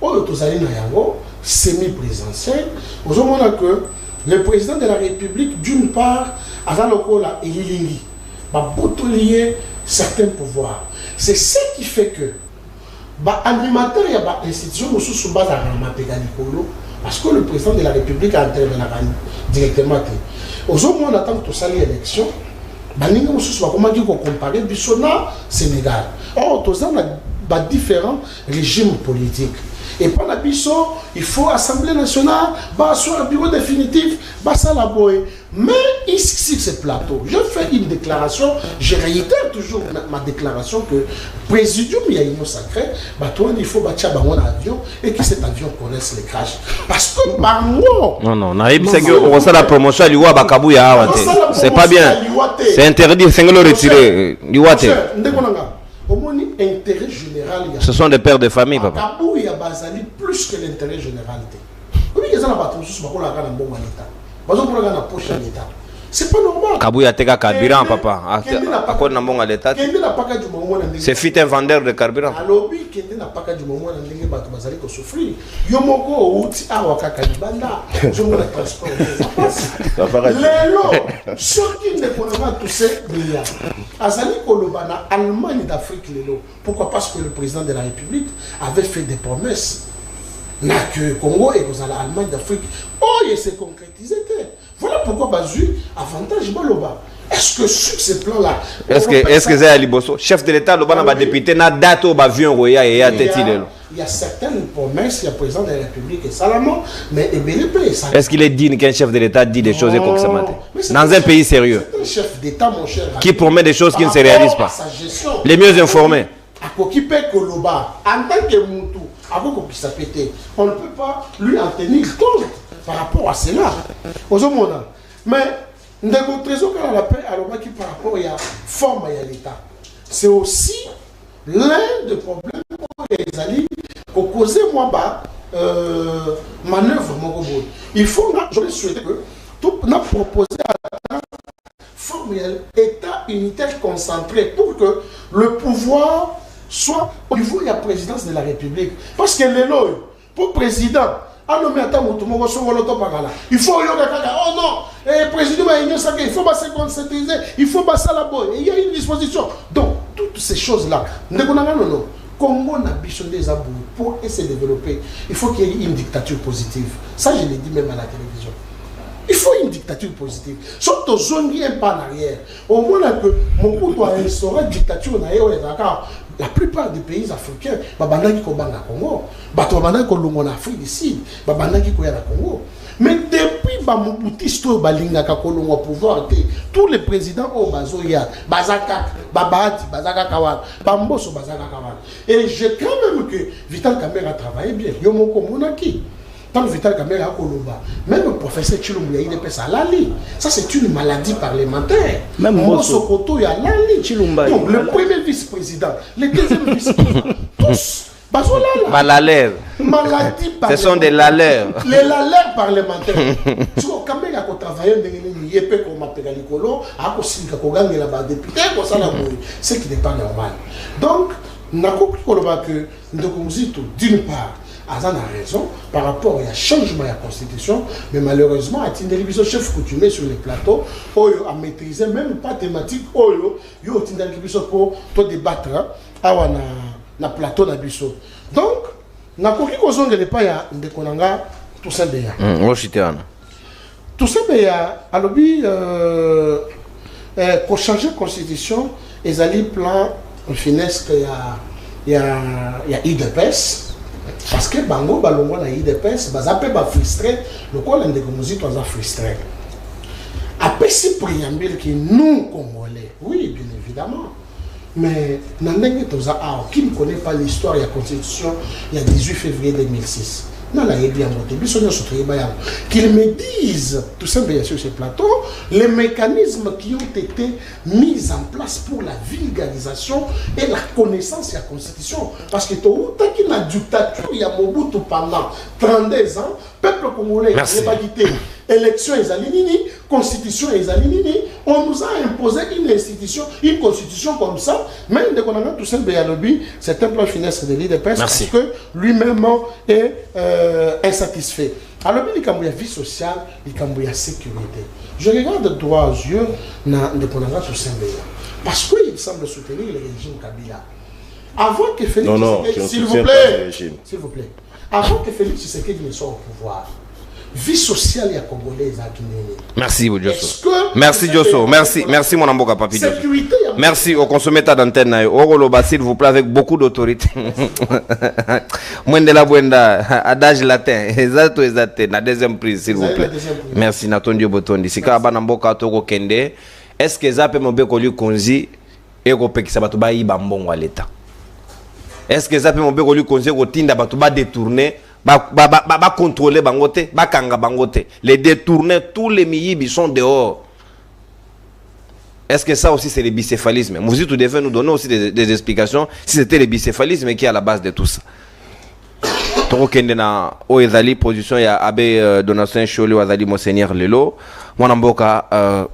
au tozali na yango semi-présidentiel, on voit que le président de la République d'une part azaloko la elilingi va boutonner certains pouvoirs. C'est ce qui fait que l'animateur et l'institution sous base à parce que le président de la République a intervenu directement. Aujourd'hui, on attend que ça l'élection. Nous avons comparé Bissona Sénégal. Or, nous avons différents régimes politiques. Et pour la Bisso, il faut Assemblée nationale, soit un bureau définitif, ça la boye. Mais ici, sur ce plateau, je fais une déclaration, je réitère toujours ma déclaration que le présidium, il y a une sacrée, il faut bâtir un avion et que cet avion connaisse les crashs. Parce que, non, c'est que ça la promotion, c'est pas bien. C'est interdit, c'est le retirer. Intérêt général. Ce sont des pères de famille, papa. Il y a plus que l'intérêt général. Oui, il y a des gens qui ont un bon état. Ils ont un poche en état. C'est pas normal. Kabouya teka carburant, papa. À quoi n'a pas l'état? C'est fit un vendeur de carburant. Alors, oui, Kende n'a pas qu'à du moment où on a basé qu'on souffrir. Yomoko, outi, awaka, kalibanda. Je me transport. Les lots, ceux qui ne connaissent pas tous ces milliards. Azali Kolobana, Allemagne d'Afrique, les lots. Pourquoi? Parce que le président de la République avait fait des promesses. Là, que Congo et l'Allemagne d'Afrique, oh, il s'est concrétisé. Voilà pourquoi Bazu avantage Baloba. Est-ce que sur ce plan-là, est-ce que c'est Aliboso, chef de l'État, le député, n'a date au avion roya et à tête il y a certaines promesses, il y a le président de la République et Salamon, mais est-ce qu'il est digne qu'un chef de l'État dit des choses comme ça dans un pays sérieux? C'est un chef d'État, mon cher. Qui promet des choses qui ne se réalisent pas. Les mieux informés. En tant que Moutou, on ne peut pas lui en tenir compte par rapport à cela. Mais Ndego Trésor qui a la paix, alors qui par rapport à la forme à l'État, c'est aussi l'un des problèmes des alliés pour causer moi manœuvre mon robot. Il faut, j'aurais souhaité que tout n'a proposé à la forme État unitaire concentré pour que le pouvoir soit au niveau de la présidence de la République. Parce que les lois, pour président, il faut oh non, président il faut se concentriser, il faut passer la boîte. Il y a une disposition. Donc, toutes ces choses-là, Congo n'a pas des abus pour se développer. Il faut qu'il y ait une dictature positive. Ça, je l'ai dit même à la télévision. Il faut une dictature positive. Surtout zone un pas en arrière. Au moins que mon coup doit instaurer une dictature en arrière. La plupart des pays africains, babandaki ko banga Congo, bato babandaki ko longo na Afrique du Sud, babandaki ko ya na Congo. Mais depuis Mobutu balinga ka kolongo pouvoir, tous les présidents au bazoya, bazaka, babati, bazaka kawa, bamboso bazaka kawa. Et je crains même que Vital Kamerhe a travaillé bien. Yomoko monaki. Tant que Vital Kamerhe a Koloba, même le professeur Chilumbu il est à Lali. Ça c'est une maladie parlementaire. Même Mosokoto il y a Lali. Chilumba. Donc le premier vice-président, le deuxième vice-président, tous. Malalère. Maladie parlementaire. Ce sont des laleurs. Les laleurs parlementaires. Tu vois, quand même, il y a travaillé il y a peu comme appelle Nicolo, à cause de Kogang et là-bas député, ce qui n'est pas normal. Donc, nous avons compris que d'une part, Azan a raison par rapport à changement de la constitution, mais malheureusement, il y a une télévision chef coutumier sur les plateaux, à maîtriser même pas thématique, il y a une télévision pour débattre dans le plateau d'Abisso. Donc, nous avons compris que nous pas de Konanga, tout ça bien. Tout ça bien, alors, pour changer la constitution, ils allaient plan finesse qu'il y a IDPS. Parce que Bango, Balongo, na IDPS, ils sont frustrés. Le quoi, l'un des composites, ils sont frustrés. Après ce préambule que nous, Congolais, oui, bien évidemment. Mais, qui ne connaît pas l'histoire de la Constitution, il y a 18 février 2006. Qu'ils me disent, tout simplement sur ce plateau, les mécanismes qui ont été mis en place pour la vulgarisation et la connaissance de la Constitution. Parce que tout le temps qu'il y a une dictature, il y a Mobutu pendant 32 ans, peuple congolais n'a pas quitté. Élection et Zalinini, constitution et Zalinini, on nous a imposé une institution, une constitution comme ça, même dès qu'on a tout simplement lobby, c'est un plan finesse de l'IDPS parce que lui-même est insatisfait. Alors, il y a une vie sociale, il y a une sécurité. Je regarde droit aux yeux de Konanga tout simplement. Parce qu'il semble soutenir le régime Kabila. Avant que Félix Tshisekedi, s'il vous plaît, avant que Félix Tshisekedi ne soit au pouvoir, vie sociale et congolaise à Guinée. Merci, Diosso. Merci, Diosso. Merci, mon amboka, papi. Merci au consommateur d'antenne. Oroloba, s'il vous plaît, avec beaucoup d'autorité. Mwende la buenda, adage latin. Exacto, la deuxième prise, s'il vous plaît. Merci, Natondio Botondi. Si Kaba Namboka Toko Kende, est-ce que Zape Mobeko lui konzi et Ropeki Sabatuba Ibambon à l'État? Est-ce que Zape Mobeko lui konzi et Tinda Batuba détourner? Ba contrôler bangote, ba kanga bangote, les détourner, tous les miyibi sont dehors. Est-ce que ça aussi c'est le bicéphalisme? Vous devez nous donner aussi des explications si c'était le bicéphalisme qui est à la base de tout ça. Toko kende na oezali position ya abe donation sholi wazali monseigneur lelo mwanamboka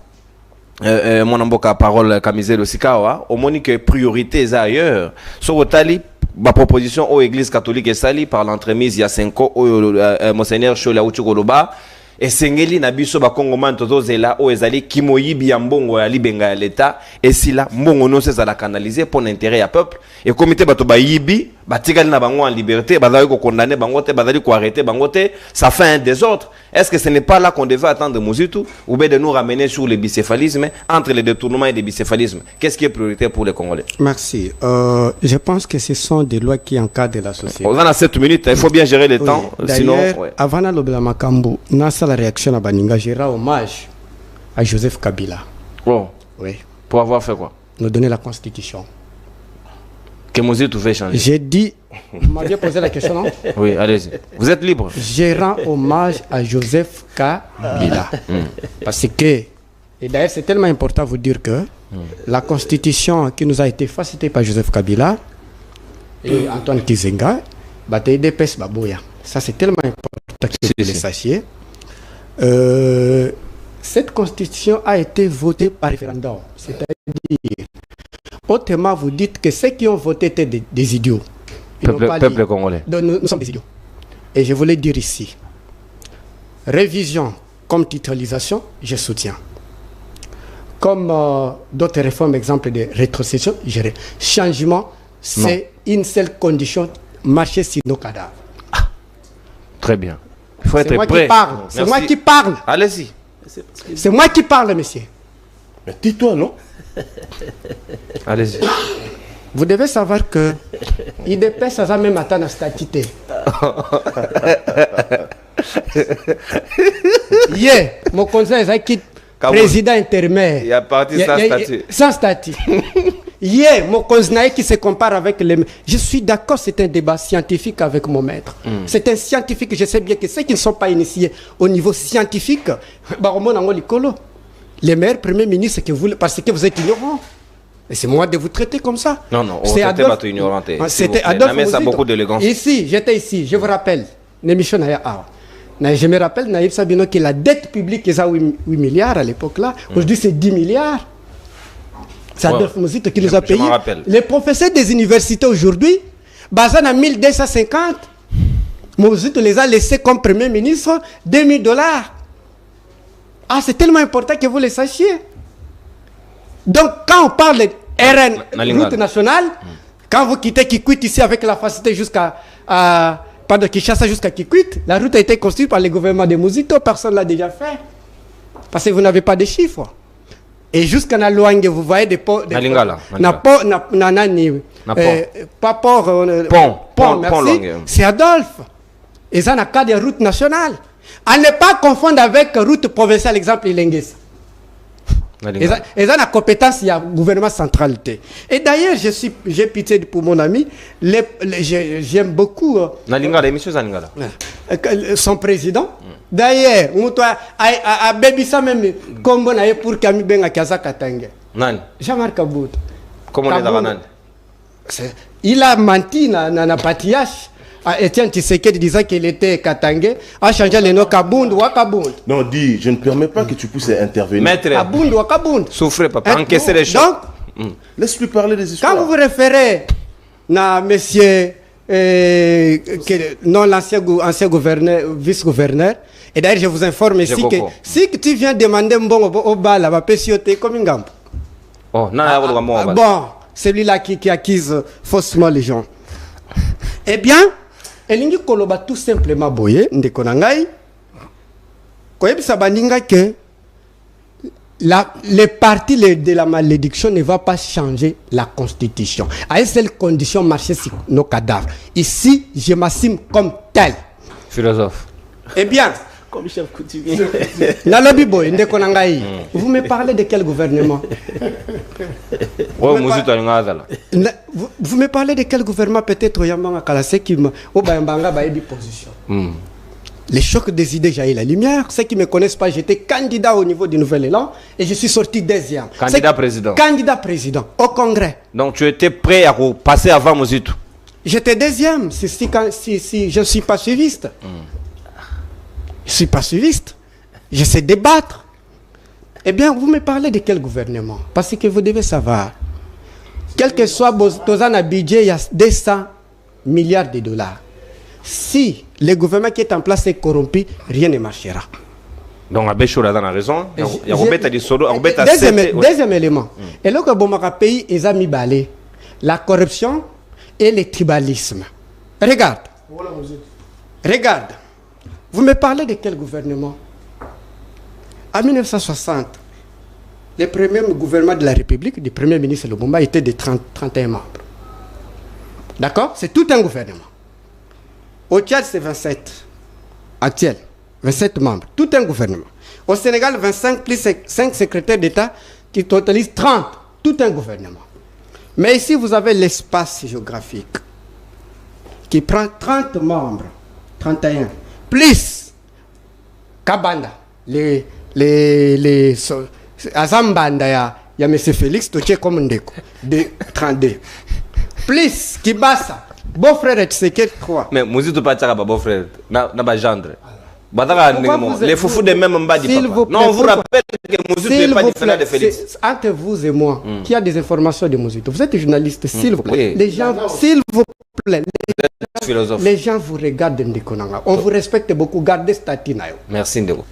mon amboka parole Kamisel Osikawa, au moni que priorité est ailleurs. Sur le tali, ma proposition aux églises catholiques est sali par l'entremise il y a 5 ans au Monseigneur Shola Uchukoloba. Et sengeli na biso ba Congoman tozo zela o ezali kimoyibi ya mbongo ya libenga ya l'État et si la mbongo no se la canaliser pour l'intérêt ya peuple et comité bato ba yibi batikali na bango en liberté bazali ko condamner bango te bazali ko arrêter bango te ça fait un désordre. Est-ce que ce n'est pas là qu'on devait attendre Mozitu ou bien de nous ramener sur le bicéphalisme entre les détournements et le bicéphalisme? Qu'est-ce qui est prioritaire pour les Congolais? Merci. Je pense que ce sont des lois qui encadrent la société. On a 7 minutes, il faut bien gérer le temps. Sinon, ouais. Avant la Makambu, Nasa la réaction à Baninga, j'ai rendu hommage à Joseph Kabila. Oh. Oui. Pour avoir fait quoi? Nous donner la constitution. Que Mozitu fait changer? J'ai dit. Vous m'aviez posé la question, non? Oui, allez-y. Vous êtes libre. Je rends hommage à Joseph Kabila. Parce que, et d'ailleurs, c'est tellement important de vous dire que la constitution qui nous a été facilitée par Joseph Kabila et Antoine Kizenga, bataille des pes Baboya. Ça, c'est tellement important que vous le sachiez. Cette constitution a été votée par référendum. C'est-à-dire, autrement, vous dites que ceux qui ont voté étaient des idiots. Peuple congolais. Donc, nous sommes des idiots. Et je voulais dire ici, révision comme titrisation, je soutiens. Comme d'autres réformes, exemple de rétrocession, changement, c'est une seule condition, marcher sur nos cadavres. Ah, très bien. Il faut être moi prêt. Qui parle. C'est moi qui parle. Allez-y. C'est moi qui parle, monsieur. Mais tais-toi, non? Allez-y. Vous devez savoir que il dépasse ça même à la statité. Yeah, mon conseil est qui président intérimaire. Il y a parti sans statut. Sans statut. Yeah, mon conseil qui se compare avec les. Je suis d'accord, c'est un débat scientifique avec mon maître. C'est un scientifique. Je sais bien que ceux qui ne sont pas initiés au niveau scientifique, les meilleurs premiers ministres que vous, parce que vous êtes ignorants. Et c'est moi de vous traiter comme ça. Non, non, c'est Adolphe. C'était Adolphe. Ça beaucoup d'élégance. Ici, j'étais ici, je vous rappelle, l'émission je me rappelle, Naïf Sabino, que la dette publique est à 8 milliards à l'époque là. Aujourd'hui, c'est 10 milliards. C'est Adolphe Mouzito qui nous a payé. Les professeurs des universités aujourd'hui, basés à 1250, Mouzito les a laissés comme premier ministre $2000. Ah, c'est tellement important que vous le sachiez. Donc, quand on parle de RN, route nationale, quand vous quittez Kikwit ici avec la facilité jusqu'à Kinshasa jusqu'à Kikwit, la route a été construite par le gouvernement de Mouzito, personne ne l'a déjà fait. Parce que vous n'avez pas de chiffres. Et jusqu'à Nalouangue, vous voyez des ponts. Pont, merci. C'est Adolphe. Et ça n'a qu'à des routes nationales. À ne pas confondre avec route provinciale, exemple Ilengis. Et ça, la compétence, il y a gouvernement centralité. Et d'ailleurs, j'ai pitié pour mon ami. J'aime beaucoup son président. D'ailleurs, à Bébissa même, comme on a pour Camille Benga Kazakatangue. Jean-Marc Aboud. Comment on est il a menti dans Patiache. Etienne Tshisekedi disait qu'il était Katangé, a changé le nom Kabound ou Kabound. Non, dis, je ne permets pas que tu puisses intervenir. Maître, Kabound ou Kabound. Souffrez, papa, encaissez les choses. Donc, laisse-lui parler des histoires. Quand vous vous référez à monsieur, non l'ancien gouverneur, vice-gouverneur, et d'ailleurs je vous informe ici que si tu viens demander Mbongo au bal, la PCOT comme une gambe. Oh, non, bon, celui-là qui accuse faussement les gens. Eh bien, elingi koloba tout simplement boye ndeko nangai koyebisa baninga que les partis de la malédiction ne va pas changer la constitution. À une seule condition, marcher sur nos cadavres. Ici, je m'assume comme tel. Philosophe. Eh bien, comme chef coutumier. Nalobi boy ndeko nangai. Vous me parlez de quel gouvernement? Vous me parlez de quel gouvernement peut-être position. Les chocs des idées, j'ai eu la lumière. Ceux qui ne me connaissent pas, j'étais candidat au niveau du Nouvel Élan et je suis sorti deuxième. Candidat président. Candidat président au Congrès. Donc tu étais prêt à passer avant Mozitu? J'étais deuxième si je ne suis pas suiviste. Je ne suis pas suiviste. Je sais débattre. Eh bien, vous me parlez de quel gouvernement? Parce que vous devez savoir, quel que soit votre budget, il y a 200 milliards de dollars. Si le gouvernement qui est en place est corrompu, rien ne marchera. Donc, Abéchoura a raison. Il y a Robert dit solo. Deuxième élément. Et là, le pays est mis balé. La corruption et le tribalisme. Regarde. Regarde. Vous me parlez de quel gouvernement? En 1960, le premier gouvernement de la République, du premier ministre Lubumba, était de 31 membres. D'accord? C'est tout un gouvernement. Au Tchad, c'est 27. Actuel, 27 membres. Tout un gouvernement. Au Sénégal, 25 plus 5 secrétaires d'État qui totalisent 30. Tout un gouvernement. Mais ici, vous avez l'espace géographique qui prend 30 membres. 31. Plus Kabanda. Azambanda, il y a M. Félix Toché Komondeko, de 32. Plus Kibasa, beau-frère et Tshisekedi 3. Mais Mouzito Patara, beau-frère, n'a pas gendre. Les foufous de même Mbadi. Non, on vous rappelle que Mouzito n'est pas différent de Félix. Entre vous et moi, qui a des informations de Mouzito, vous êtes journaliste, s'il vous plaît. Les gens, s'il vous plaît, les gens vous regardent, on vous respecte beaucoup, gardez statut. Merci Ndeko.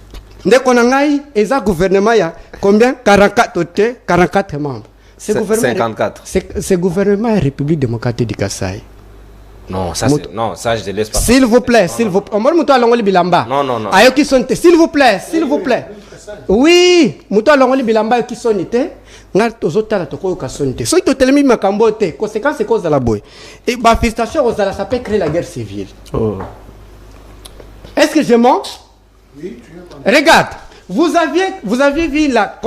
Ndekonangai, et ça gouvernement, il y a combien? 44 membres. 54. Ce gouvernement est République démocratique du Kasaï. Non, ça, non, ça je ne laisse pas. S'il vous plaît, s'il vous plaît. Non, non, non. S'il vous plaît, s'il vous plaît. Oui, Mouto Longoli Bilamba qui sonite. Ngal tozotala toko ka sonite. So to telemi makambo te. Conséquence c'est cause de la boy. Et ma frustration aux ça peut créer la guerre civile. Oh. Est-ce que je mens? Oui, tu es. Regarde, vous aviez vu la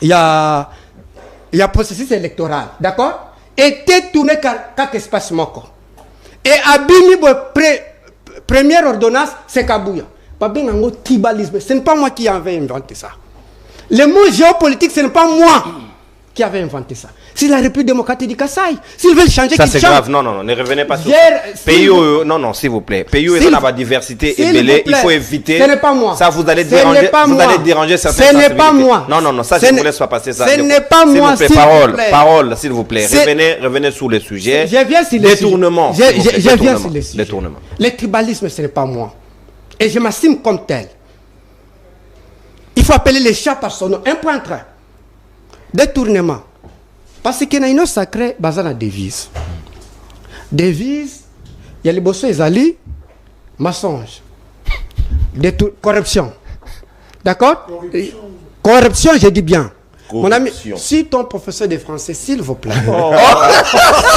il y a processus électoral, d'accord? Et t'es tourné quelque espace moko. Et abimi première ordonnance, c'est Kabouya. Ce n'est pas moi qui avais inventé ça. Le mot géopolitique, ce n'est pas moi qui avait inventé ça. C'est la République démocratique du Kasaï. S'ils veulent changer, ça c'est grave. Non, non, non, ne revenez pas sur pays. Non, non, s'il vous plaît. Pays où il y a la diversité et belé, il faut éviter. Ce n'est pas moi. Ça vous allez déranger. Vous allez déranger certaines sensibilités. Ce n'est pas moi. Non, non, non, ça je ne vous laisse pas passer ça. Ce n'est pas moi. Parole, s'il vous plaît. Revenez sur le sujet. Je viens sur le détournement. Je viens sur le sujet. Détournement. Le tribalisme, ce n'est pas moi. Et je m'estime comme tel. Il faut appeler les chats par son nom. 1.3. Détournement. Parce qu'il y a une sacrée basée la devise. Devise, il y a les bossons Ezali, mensonge. Corruption. D'accord? Corruption, je dis bien. Corruption. Mon ami, si ton professeur de français, s'il vous plaît. Oh.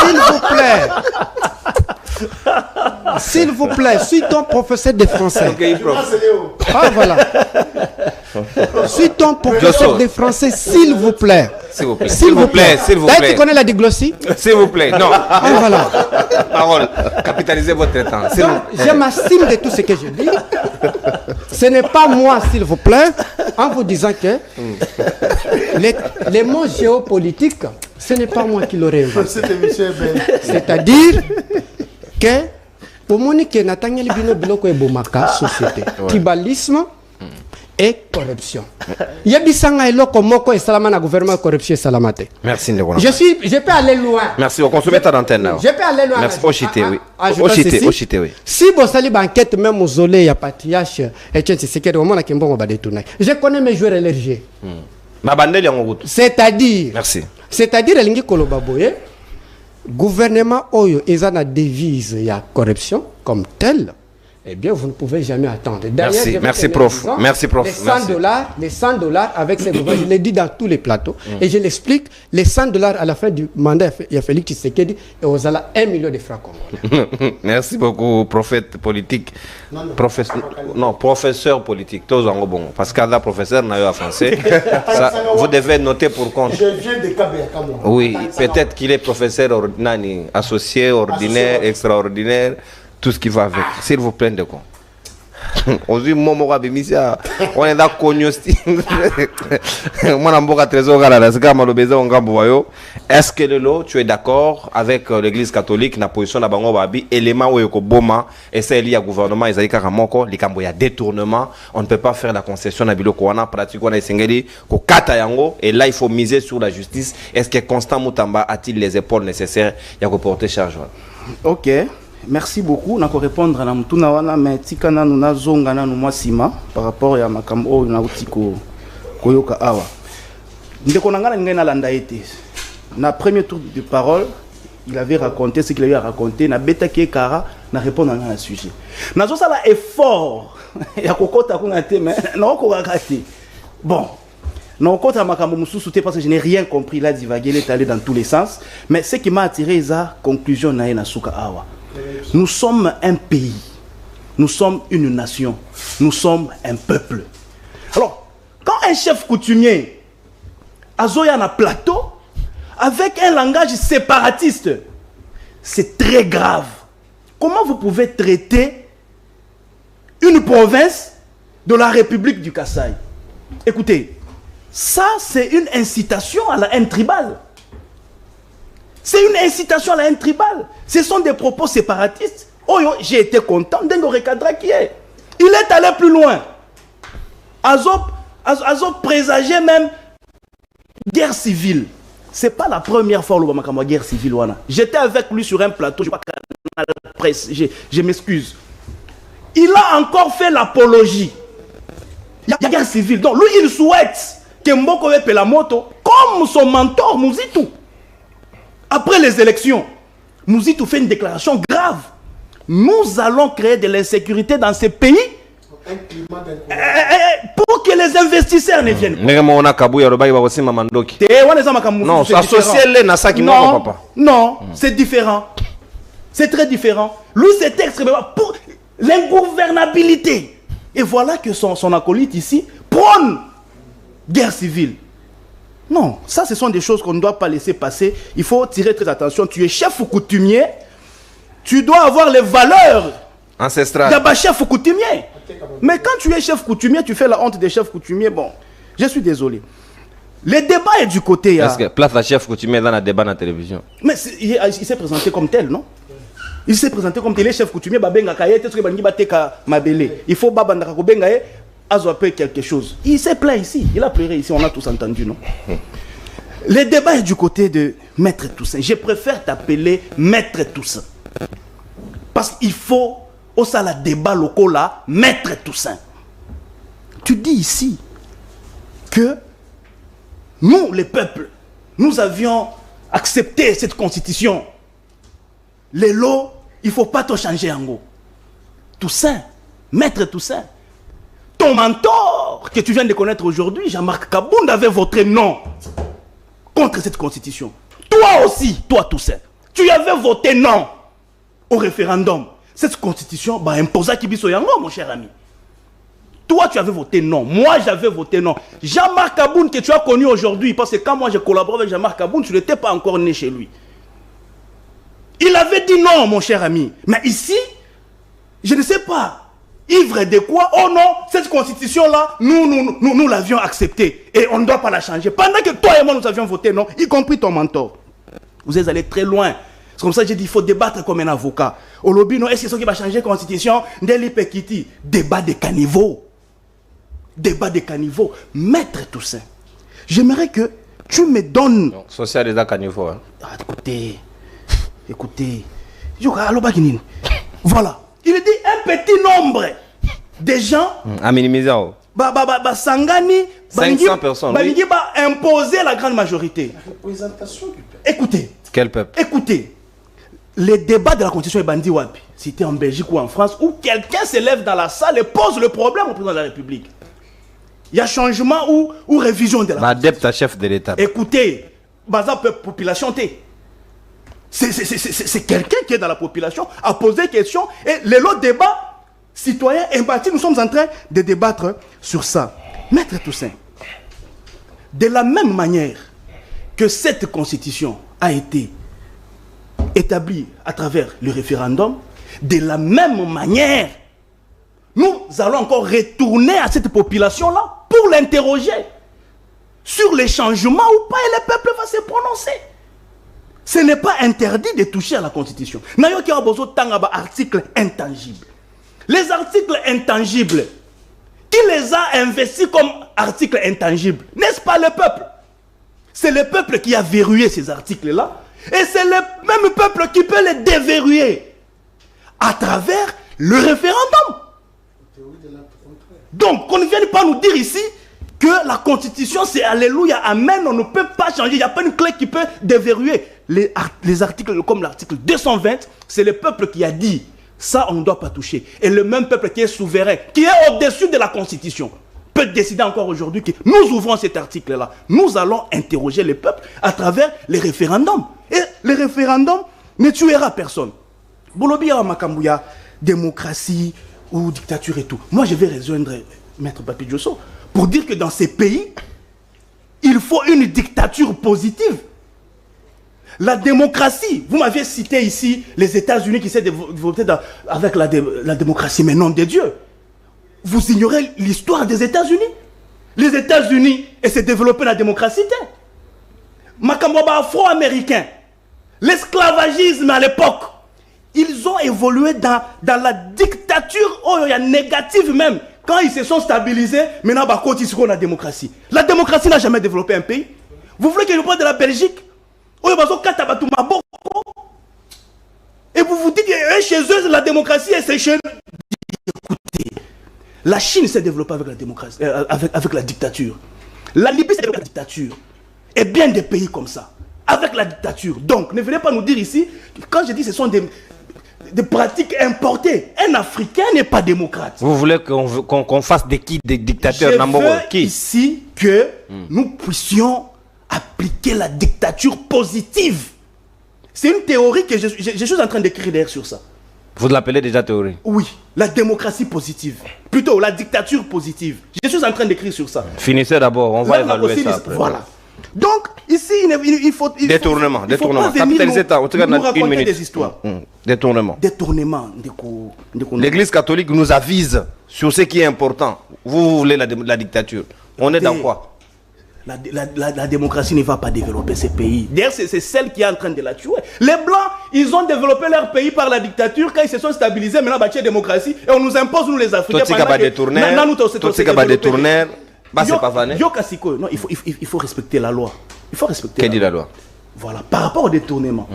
S'il vous plaît. S'il vous plaît, suis ton professeur de français. Ah voilà. Suis ton professeur de français, s'il vous plaît. S'il vous plaît. S'il vous plaît. S'il vous plaît. Tu connais la diglossie? S'il vous plaît. Non. Ah voilà. Parole. Capitalisez votre temps. Je m'estime de tout ce que je dis. Ce n'est pas moi, s'il vous plaît, en vous disant que les mots géopolitiques, ce n'est pas moi qui l'aurais inventé. C'est-à-dire que pour moi, que Nathaniel Bino Biloko et Bomaka, société, tribalisme et corruption. Yabisanga eloko moko et salamana gouvernement corruption et salamate. Merci Ndeko. Je peux aller loin. Merci, on consomme ta antenne. Je peux aller loin. Merci. Ochité, oui. Ochité, oui. Si vous allez banquette même aux olé, il y a patriarche et tiens, c'est que au moment qui bon va détourner. Je connais mes joueurs élargis. C'est-à-dire. Merci. C'est-à-dire elingi kolobaboye. Gouvernement Oyo ezana devise ya corruption comme tel, eh bien vous ne pouvez jamais attendre. Merci prof. Merci prof. Les $100 avec ces gouvernements, je l'ai dit dans tous les plateaux et je l'explique, les $100 à la fin du mandat, il y a Félix Tshisekedi et aux ala 1 million de francs congolais. Merci beaucoup, prophète politique. Professeur politique. Tous en bon. Parce qu'à la professeur n'a eu à français. Vous devez noter pour compte. Je viens de Kabea. Oui, peut-être qu'il est professeur associé, ordinaire, extraordinaire. Tout ce qui va avec. S'il vous plaît, de quoi. Aujourd'hui, moi, on est dans cognosti. Moi, je trésor est-ce que Lelo, tu es d'accord avec l'Église catholique na position na bango babi élément où yoko boma et c'est lié au gouvernement ils ka ramoko likambo ya détournement on ne peut pas faire la concession na biloko wana pratique wana esengeli ko kata yango et là il faut miser sur la justice. Est-ce que Constant Mutamba a-t-il les épaules nécessaires ya ko porter charge? OK, merci beaucoup. On a répondre à la mutuna wana mais tikana nuna zonga na numa sima par rapport ya makambo na utiko koyoka awa. Ndeko nangana ngena landa été. Na premier tour de parole, il avait raconté ce qu'il avait raconté na beta ki kara na répondre à un sujet. Na zo sala effort ya kokota kuna te mais na ko rakati. Bon. Non, quand parce que je n'ai rien compris, là, divaguer, il est allé dans tous les sens. Mais ce qui m'a attiré, c'est la conclusion. Nous sommes un pays. Nous sommes une nation. Nous sommes un peuple. Alors, quand un chef coutumier a un plateau, avec un langage séparatiste, c'est très grave. Comment vous pouvez traiter une province de la République du Kasaï? Écoutez, ça, c'est une incitation à la haine tribale. C'est une incitation à la haine tribale. Ce sont des propos séparatistes. Oh, j'ai été content d'un recadre qui est. Il est allé plus loin. Azop présageait même guerre civile. Ce n'est pas la première fois où on a guerre civile. J'étais avec lui sur un plateau. Je crois Canal Presse. Je m'excuse. Il a encore fait l'apologie. Il y a guerre civile. Donc lui, il souhaite que Mboko Wepe la moto, comme son mentor Mouzitou. Après les élections, Mouzitou fait une déclaration grave. Nous allons créer de l'insécurité dans ce pays pour que les investisseurs ne viennent pas. Non, c'est différent. C'est très différent. Lui, c'est extrêmement pour l'ingouvernabilité. Et voilà que son acolyte ici prône guerre civile. Non, ça ce sont des choses qu'on ne doit pas laisser passer. Il faut tirer très attention. Tu es chef ou coutumier, tu dois avoir les valeurs ancestrales. D'abord chef ou coutumier. Mais quand tu es chef coutumier, tu fais la honte des chefs coutumiers. Bon, je suis désolé. Le débat est du côté. Est-ce que place la chef coutumier dans le débat dans la télévision? Mais il s'est présenté comme tel, non? Il s'est présenté comme tel, chef coutumier, il faut azoper quelque chose. Il s'est plaint ici, il a pleuré ici, on a tous entendu, non? Le débat est du côté de Maître Toussaint. Je préfère t'appeler Maître Toussaint. Parce qu'il faut, au sala débat local là, Maître Toussaint. Tu dis ici que nous, les peuples, nous avions accepté cette constitution. Les lots, il ne faut pas te changer en gros. Toussaint, Maître Toussaint, ton mentor que tu viens de connaître aujourd'hui, Jean-Marc Kabound, avait voté non contre cette constitution. Toi aussi, toi Toussaint, tu avais voté non au référendum. Cette constitution bah, imposa Kibiso Yango, mon cher ami. Toi, tu avais voté non. Moi, j'avais voté non. Jean-Marc Kabound, que tu as connu aujourd'hui, parce que quand moi, je collabore avec Jean-Marc Kabound, tu n'étais pas encore né chez lui. Il avait dit non, mon cher ami. Mais ici, je ne sais pas. Ivre de quoi? Oh non, cette constitution-là, nous l'avions acceptée. Et on ne doit pas la changer. Pendant que toi et moi, nous avions voté non, y compris ton mentor. Vous êtes allés très loin. C'est comme ça que j'ai dit, il faut débattre comme un avocat. Au lobby, non, est-ce que ce qui va changer la constitution? Ndeli Pekiti. Débat de caniveau. Débat de caniveau. Maître Toussaint, j'aimerais que tu me donnes... Non, social des caniveau. Hein. Ah, écoutez. Voilà. Il dit un petit nombre de gens... À minimiser. Sangani... 500 personnes. Oui. Imposer la grande majorité. La représentation du peuple. Écoutez. Quel peuple? Écoutez. Les débats de la constitution est bandi wapi. C'était en Belgique ou en France, où quelqu'un se lève dans la salle et pose le problème au président de la République. Il y a changement ou révision de la adepte à chef de l'État. Écoutez, baza population c'est quelqu'un qui est dans la population a posé question et les lots débats citoyens et bâtis, nous sommes en train de débattre sur ça. Maître Toussaint, de la même manière que cette constitution a été établie à travers le référendum, de la même manière, nous allons encore retourner à cette population-là pour l'interroger sur les changements ou pas, et le peuple va se prononcer. Ce n'est pas interdit de toucher à la Constitution. Nayoki a besoin de articles intangibles. Les articles intangibles, qui les a investis comme articles intangibles? N'est-ce pas le peuple? C'est le peuple qui a verrouillé ces articles-là. Et c'est le même peuple qui peut les déverrouiller à travers le référendum. Donc, qu'on ne vienne pas nous dire ici que la Constitution, c'est Alléluia, Amen, on ne peut pas changer. Il n'y a pas une clé qui peut déverrouiller. Les articles comme l'article 220, c'est le peuple qui a dit, ça on ne doit pas toucher. Et le même peuple qui est souverain, qui est au-dessus de la Constitution, peut décider encore aujourd'hui que nous ouvrons cet article-là. Nous allons interroger le peuple à travers les référendums. Et les référendums ne tuera personne. Bolobia Makambouya, démocratie ou dictature et tout. Moi, je vais rejoindre Maître Papi Diosso pour dire que dans ces pays, il faut une dictature positive. La démocratie, vous m'aviez cité ici les États-Unis qui s'est voté avec la démocratie, mais non de Dieu. Vous ignorez l'histoire des États-Unis. Les États-Unis, et s'est développé la démocratie. Makamboba afro-américain, l'esclavagisme à l'époque, ils ont évolué dans la dictature négative même. Quand ils se sont stabilisés, maintenant, ils sont la démocratie. La démocratie n'a jamais développé un pays. Vous voulez que je parle de la Belgique? Et vous vous dites que chez eux, la démocratie, c'est chez nous. Écoutez, la Chine s'est développée avec la démocratie, avec la dictature. La Libye s'est développée avec la dictature. Et bien des pays comme ça, avec la dictature. Donc, ne venez pas nous dire ici, quand je dis que ce sont des pratiques importées. Un Africain n'est pas démocrate. Vous voulez qu'on fasse des dictateurs? Je veux ici que nous puissions appliquer la dictature positive. C'est une théorie que je suis en train d'écrire d'ailleurs sur ça. Vous l'appelez déjà théorie? Oui, la démocratie positive. Plutôt la dictature positive. Je suis en train d'écrire sur ça. Finissez d'abord, on va évaluer ça après. Voilà. Donc, ici, il faut... Détournement. Capitaliser ta... Nous raconter des histoires. Détournement. L'Église catholique nous avise sur ce qui est important. Vous voulez la dictature. On est dans quoi? La démocratie ne va pas développer ces pays. D'ailleurs, c'est celle qui est en train de la tuer. Les Blancs, ils ont développé leur pays par la dictature. Quand ils se sont stabilisés, maintenant, il y a la démocratie. Et on nous impose, nous les Africains. Non, il faut respecter la loi. Il faut respecter Qu'est-ce dit la loi? Voilà, par rapport au détournement.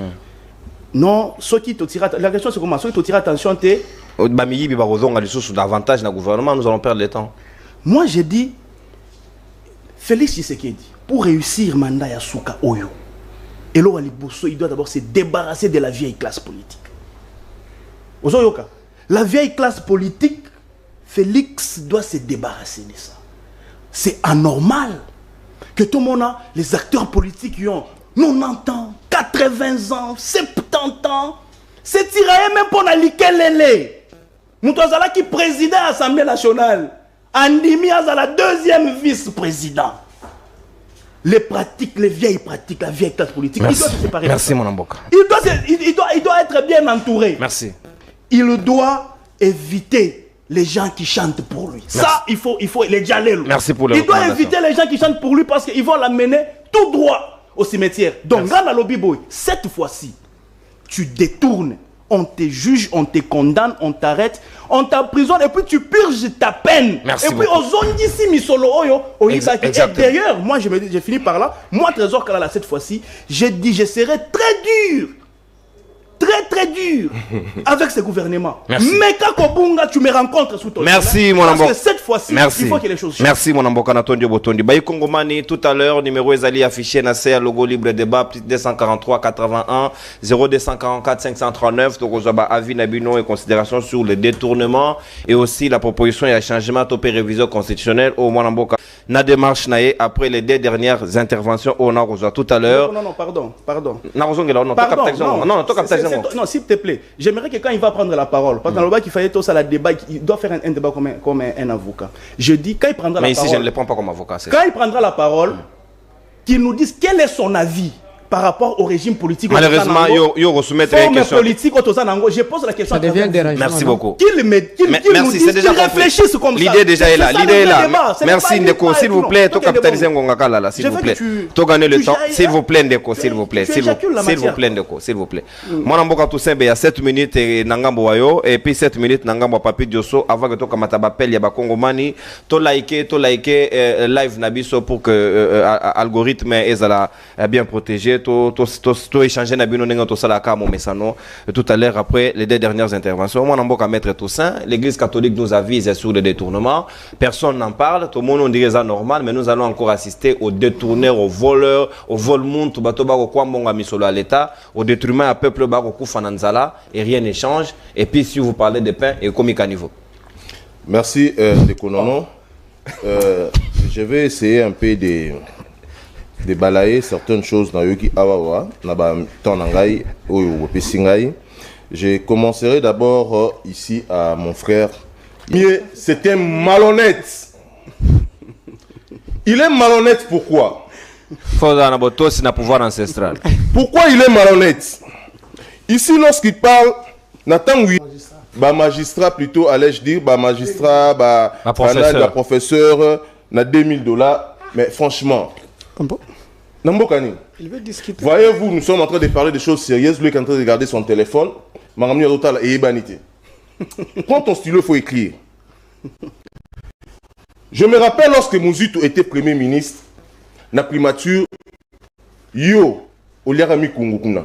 Non, ceux qui te tirent... La question, c'est comment? Ceux qui te tirent attention, t'es... davantage dans le gouvernement, nous allons perdre le temps. Moi, j'ai dit... Félix Tshisekedi, pour réussir mandat Yasuka Oyo, il doit d'abord se débarrasser de la vieille classe politique. La vieille classe politique, Félix doit se débarrasser de ça. C'est anormal que tout le monde a, les acteurs politiques qui ont 90 ans, 80 ans, 70 ans, c'est tiré même pour Nalikelele. Moutouazala qui présidait à l'Assemblée nationale. Andimi Azala, deuxième vice-président. Les pratiques, les vieilles pratiques, la vieille classe politique, merci. Il doit se séparer. Merci, mon Amboka. Il doit être bien entouré. Merci. Il doit éviter les gens qui chantent pour lui. Merci. Ça, il faut les dialogues. Merci pour le. Il doit éviter les gens qui chantent pour lui parce qu'ils vont l'amener tout droit au cimetière. Donc, Rana Lobby Boy, cette fois-ci, tu détournes. On te juge, on te condamne, on t'arrête, on t'emprisonne et puis tu purges ta peine. Merci et puis beaucoup. aux zones d'ici, Misolo Oyo, et d'ailleurs, moi j'ai fini par là. Moi, Trésor Kalala, cette fois-ci, j'ai dit je serai très dur. Très dur avec ce gouvernement. Merci. Mais quand Kobunga, tu me rencontres sous ton merci, mon parce que cette fois-ci, il faut que les choses changent. Merci, mon Amboka Natondi Botondi. Baye Kongomani, tout à l'heure, numéro Ezali affiché, Nasser, logo libre débat, plus 243 81 0244 539. Donc, on a avis Nabino et considération sur le détournement et aussi la proposition et le changement topé révision constitutionnelle au Mwanamboka. Na démarche nae après les 2 dernières interventions on a reçu tout à l'heure. Non, pardon. Non, s'il te plaît, j'aimerais que quand il va prendre la parole, parce que dans le qu'il fallait tout ça, le débat, il doit faire un débat comme un avocat. Je dis, quand il prendra la parole... Mais ici, je ne le prends pas comme avocat. Quand il prendra la parole, qu'il nous dise quel est son avis par rapport au régime politique. Malheureusement, yo resoumettre une question. Politique, je pose la question. Ça devient dérangeant. Merci beaucoup. Merci, c'est déjà réfléchissent comme ça. L'idée déjà est là. L'idée est là. Merci Ndeko, s'il vous plaît, to capitaliser Ngongaka là, s'il vous plaît. To gagner le temps, s'il vous plaît Ndeko, s'il vous plaît, s'il vous plaît Ndeko, s'il vous plaît. Moi Mboka Toussaint il y a 7 minutes et Nangambo wayo et puis 7 minutes Nangambo Papi Diosso avant que to kamata bapel ya ba Kongomani, to liker live nabiso pour que algorithme ezala bien protégé, to échanger na bino nenga to sala ka mo mesano tout à l'heure après les 2 dernières interventions. Moi Mboka Maître Toussaint, l'église catholique nous avise sur le détournement, personne n'en parle, tout le monde on dirait ça normal, mais nous allons encore assister aux détourneurs, aux voleurs, aux volmontes, au bateau bako kwa mbonga misolo à l'État, au détriment à peuple bako kufananzala et rien ne change. Et puis si vous parlez de pain et comique à niveau. Merci Ndekonono. Je vais essayer un peu de balayer certaines choses dans Yoki Awawa, Naba Tanangai, ou Pesingai. Je commencerai d'abord ici à mon frère. C'est un malhonnête. Il est malhonnête pourquoi? C'est un pouvoir ancestral. Pourquoi il est malhonnête? Ici, lorsqu'il parle, Nathan oui, magistrat plutôt, allais-je dire, magistrat, professeur, na $2000. Mais franchement, Nambokani, il veut discuter. Voyez-vous, nous sommes en train de parler de choses sérieuses. Lui qui est en train de regarder son téléphone, prends ton stylo, il faut écrire. Je me rappelle lorsque Mouzito était Premier ministre, na primature, yo, Oliarami Kungukuna,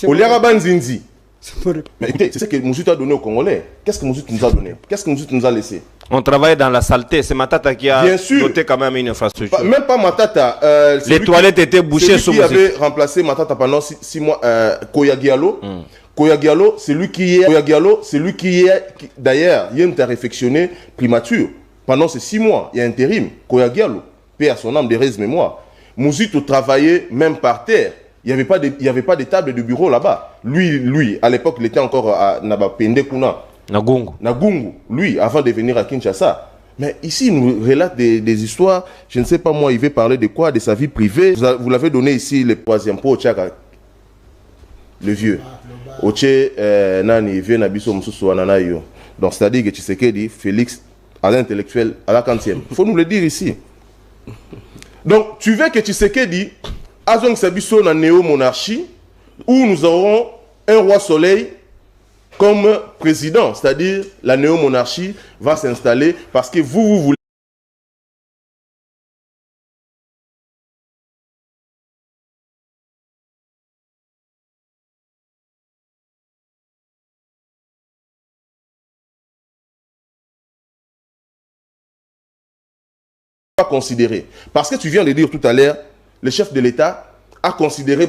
Oliarabanzinzi. Mais écoutez, c'est ce que Mouzito a donné aux Congolais. Qu'est-ce que Mouzito nous a donné? Qu'est-ce que Mouzito nous a laissé? On travaille dans la saleté. C'est Matata qui a doté quand même une infrastructure. Même pas Matata. Les toilettes étaient bouchées sur Mouzito. Qui avait remplacé Matata pendant 6 mois, Koyagialo. Koyagialo, c'est lui qui est, d'ailleurs, il y a une réfectionné primature. Pendant ces 6 mois, il y a intérim. Koyagialo, paix à son âme, des raises mémoire. Mouzito travaillait même par terre. Il n'y avait pas de table de bureau là-bas. Lui, à l'époque, il était encore à Nabapende Kuna. Nagungu. Lui, avant de venir à Kinshasa. Mais ici, il nous relate des histoires. Je ne sais pas moi, il veut parler de quoi? De sa vie privée. Vous l'avez donné ici, le 3e pot, le vieux. Oche, Nani, vieux Nabiso, Moussou, Ananayo. Donc, c'est-à-dire que Tshisekedi, Félix, à l'intellectuel, à la 40e. Il faut nous le dire ici. Donc, tu veux que Tshisekedi, Azong Sabiso, na néo-monarchie, où nous aurons un roi soleil comme président, c'est-à-dire la néo-monarchie va s'installer parce que vous voulez pas considérer. Parce que tu viens de dire tout à l'heure, le chef de l'État a considéré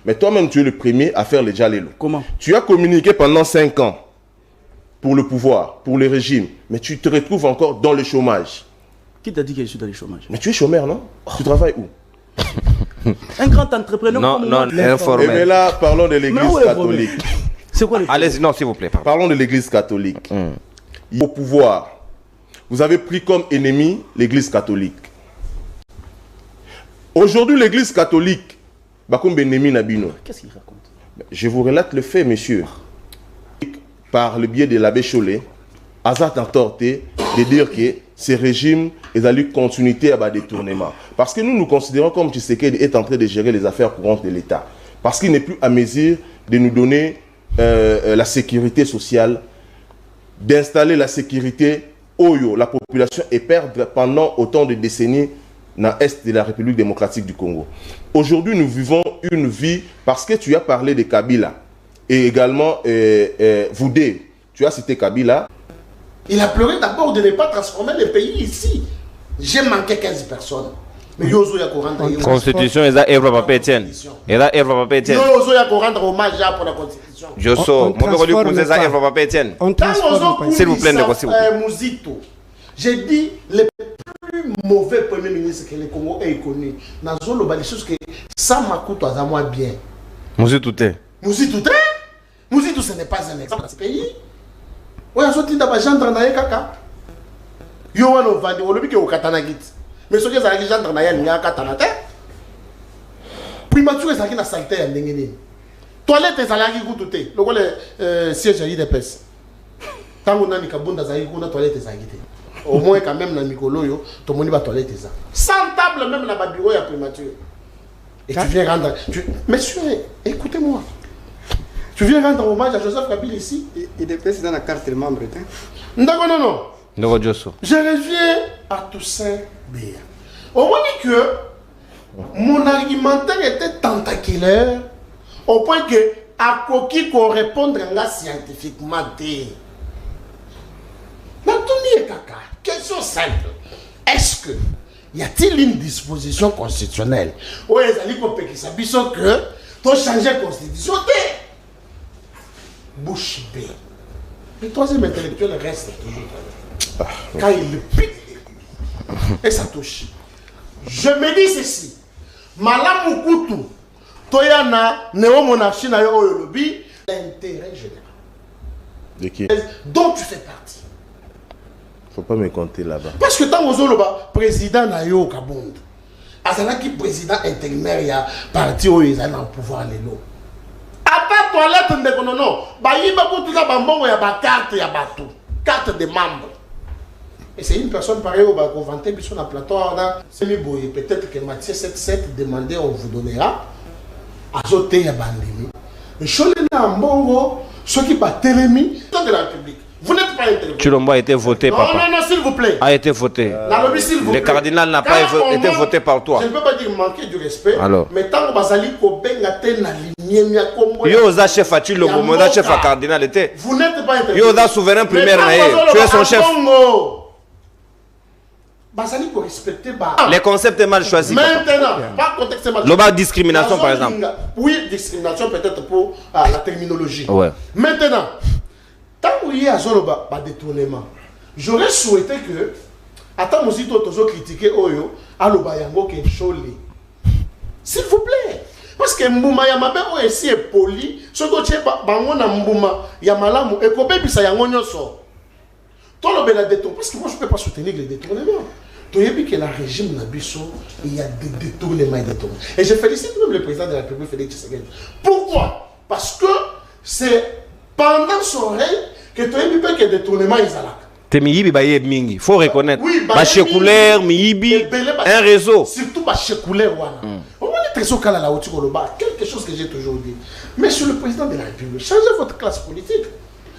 mais toi-même tu es le premier à faire les jalelo. Comment? Tu as communiqué pendant 5 ans pour le pouvoir, pour le régime, mais tu te retrouves encore dans le chômage. Qui t'a dit que je suis dans le chômage? Mais tu es chômeur, non? Tu travailles où? Un grand entrepreneur. Non, informel. Et mais là, parlons de l'église catholique. C'est quoi? Allez-y, non, s'il vous plaît. Parlons de l'église catholique. Au pouvoir, vous avez pris comme ennemi l'église catholique. Aujourd'hui, l'église catholique, qu'est-ce qu'il raconte? Je vous relate le fait, monsieur. Par le biais de l'abbé Chollet, Azat a tenté de dire que ce régime est à lui continuité à détournement. Parce que nous considérons comme Tshisekedi est en train de gérer les affaires courantes de l'État. Parce qu'il n'est plus à mesure de nous donner la sécurité sociale, d'installer la sécurité Oyo, la population est perdre pendant autant de décennies dans l'Est de la République démocratique du Congo. Aujourd'hui, nous vivons une vie, parce que tu as parlé de Kabila, et également Voudé, tu as cité Kabila. Il a pleuré d'abord de ne pas transformer le pays ici. J'ai manqué 15 personnes. Mais Yozo ya rendre Constitution, et ça, Evra Papa Etienne. Et là, Evra Papa Etienne. Yozo ya rendre hommage pour la Constitution. Je sors. Moi, je vais lui ça, Evra Papa Etienne. S'il vous plaît, Mouzito. J'ai dit le plus mauvais premier ministre que le Congo ait connu. Dans le bas des choses que ça m'a coûté à moi bien. Mouzito t'es. Mouzito t'es. Mouzito ce n'est pas un exemple dans ce pays. Ouais, on sortit d'abord gendre na kaka. Yo wana vandi olobi ke okatana git. mais ce que ça les gens dans la ligne à Katanate primature ça qui na saleté ya ndenge nini toilette ça la qui goûte tout le siège à IDPS tant on a ni kabunda za kuna toilette ça qui au moins quand même na mikolo yo to moni ba toilette ça sans table même na ba bureau ya primature et tu viens rendre monsieur écoutez-moi tu viens rendre hommage à Joseph Kabila ici IDPS dans la carte de membre non Ndoko Diosso. je reviens à Toussaint Béa. Au moins que mon argumentaire était tentaculaire au point que à Koki qu'on répondre là scientifiquement. Maintenant, Kaka, question simple. Est-ce que y a-t-il une disposition constitutionnelle où les alliés qui s'habillent que tu changer la constitution bouche bée. Le troisième intellectuel reste toujours quand il le pique et ça touche. Je me dis ceci. Malamu Kutu, Toyana, néo-monarchie, na yo lobby, l'intérêt général. De qui? Dont tu fais partie. Faut pas me compter là-bas. Parce que tant que président na yo Kabund, Azana qui président intérimaire, il y a parti où ils ont pouvoir les lots. À ta toilette, non. Bah, il y a beaucoup de gens qui ont carte, il y a tout. Carte de membres. Et c'est une personne pareille au bas qu'on vantait sur la plateau. Peut-être que Mathieu 77 demandait, on vous donnera. Azoté ya bandimi. Mais Cholena Mbongo, ceux qui battent Télémi, de la République. Vous n'êtes pas intéressé. Chilombo a été voté, papa. Non, s'il vous plaît. A été voté. Le cardinal n'a pas été voté par toi. Je ne peux pas dire manquer du respect. Alors. Mais tant que Bazali Kobenga na lignée Kombo. Yo za chef à Chilombo, mon chef à cardinal était. Vous n'êtes pas intéressé. Yo za souverain primaire naé. Tu es son chef. Bazali ko respecter les concepts mal choisis. Maintenant, pas contexte mal choisi. L'oba discrimination par exemple. Oui, discrimination peut-être pour la terminologie. Ouais. Maintenant, tant qu'il y a Zoloba, pas détournement. J'aurais souhaité que, attends, aussi, toujours critiquer Oyo, Aloba Yango Kencholi. S'il vous plaît. Parce que Mbouma Yamabe aussi est poli. Surtout que Bangona Mbouma Yamalamu et Kobe Bisa Yango Nyoso. Toi, le bel détournement. Parce que moi, je ne peux pas soutenir les détournements. Tu as vu que le régime Nabiso, il y a des détournements et détournements. Et je félicite même le président de la République, Félix Tshisekedi. Pourquoi? Parce que c'est pendant son règne que tu as vu que les détournements, ils allaient. Miyibi baye mingi, faut reconnaître. Oui, Bachekouler, Miyibi, un réseau. Surtout Bachekouler, voilà. On va être très la hauteur quelque chose que j'ai toujours dit. Monsieur le président de la République, changez votre classe politique.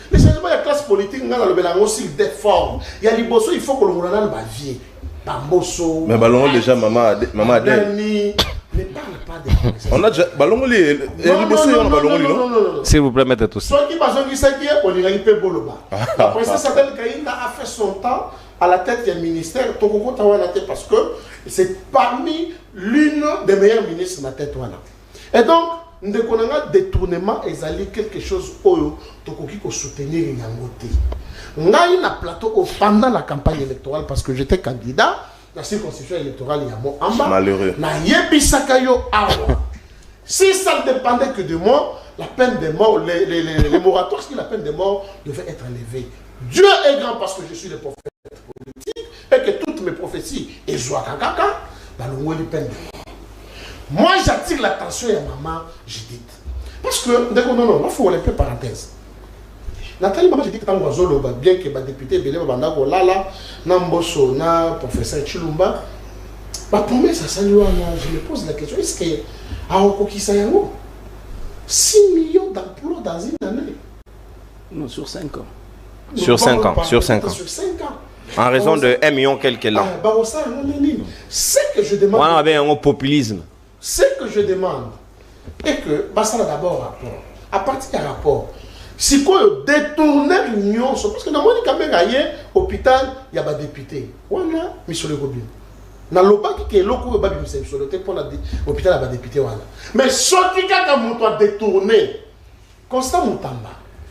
Le changement de la classe politique, on a le aussi des formes. Il y a les bossos, il faut que l'on ait le bavier. Bambosso. Mais ballon déjà, maman Adèle. Ne parle pas de on a déjà ballon les non. S'il vous plaît, mettez tout ça. Ceux qui passent qui s'est dit, on y a eu peu boloba. La princesse Adèle Kaïna a fait son temps à la tête du ministère. Tokoko Tawa la tête parce que c'est parmi l'une des meilleurs ministres de la tête. Et donc, nous avons un détournement et quelque chose oyo Tokoki ko soutenir Yangote. On a eu un plateau pendant la campagne électorale parce que j'étais candidat. La circonscription électorale, il y a mon amba. Malheureux. Si ça ne dépendait que de moi, la peine de mort, les moratoires, la peine de mort devait être enlevée. Dieu est grand parce que je suis le prophète politique et que toutes mes prophéties, et Zouakakaka, dans le peine de mort. Moi, j'attire l'attention à maman Judith. Parce que, non, il faut un peu parenthèse. Nathalie Maman Judith, bien que les députés, Lala, Namboso, na professeur Chilumba, ma promesse à Saluana, je me pose la question, est-ce que à Okokisayango, 6 millions d'emplois dans une année? Non, sur 5 ans. Sur 5 ans. Sur 5 ans. En raison de 1 million quelques là. Ce que je demande. On avait un populisme. Ce que je demande est que, ça d'abord rapport. À partir du rapport, si quoi détourner l'union, parce que dans mon quand même hôpital, il y a des députés. Voilà, monsieur le Robin. Dans le bas qui est loco, il y a pour l'hôpital, il y a des députés. Mais ce qui a détourné, Constant Moutamba,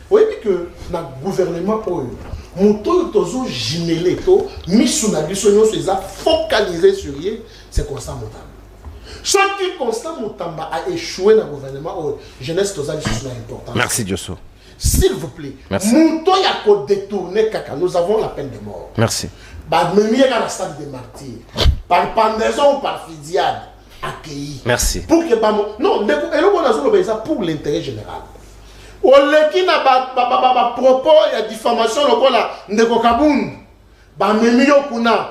vous voyez que dans le gouvernement, Mouto Tozo Ginelé, Missunabi, focalisé sur lui, c'est Constant Moutamba. Ce qui Constant Moutamba a échoué dans le gouvernement, jeunesse Tozali, c'est important. Merci Diosso. S'il vous plaît, Mouto Yako détourné Kaka, nous avons la peine de mort. Merci. bamemi ye na stade de martyr par pendaison ou par fusillade accueilli. Merci. Pour que non, eloko nazoloba eza pour l'intérêt général. Oleki na ba propos ya diffamation lokola ndeko Kabund bamemi yo kuna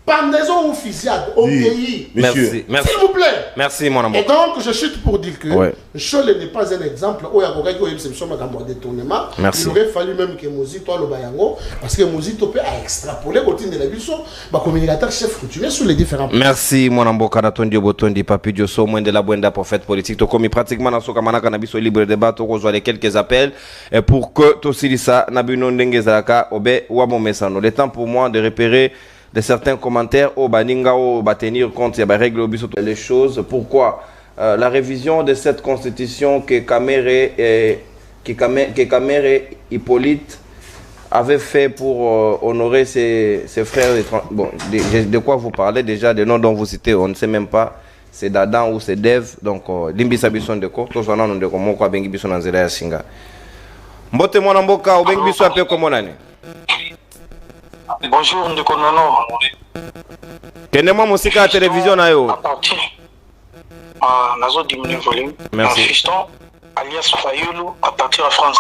pendaison ou fusillade au pays. Merci. S'il vous plaît. Merci, mon amour. Et donc, je chute pour dire que Ouais. Cholet n'est pas un exemple où il y a un détournement. Merci. Il aurait fallu même que Mozito le bayango, parce que Mozito peut extrapoler au de la vision, le communicateur chef coutumier sur les différents points. Merci, mon amour. Kanatondi Botondi, Papi Diosso, moins de la Buenda, prophète politique. Tu commis pratiquement dans ce camana cannabis au libre débat. Tu reçois les quelques appels pour que tu aussi ça, Nabuno Ndengezaka, Obe, Wamo Messano. Le temps pour moi de repérer de certains commentaires au Baninga au tenir compte il y a des règles les choses. Pourquoi la révision de cette constitution que Kamere Hippolyte avait fait pour honorer ses frères bon, de quoi vous parlez déjà, des noms dont vous citez, on ne sait même pas, c'est Dadan ou c'est Dev, donc Limbisa Bisson de Ko, tous on a de comment quoi Bengi Bisson en Zéla Singa. Mbote mwana mboka ou Bengi Bisson appelé comment nani? Bonjour, Ndeko Nono. Kenema musika à télévision na yo. À partir, nazo diminuer volume. Merci. Fiston, alias Fayoulou, à partir de France.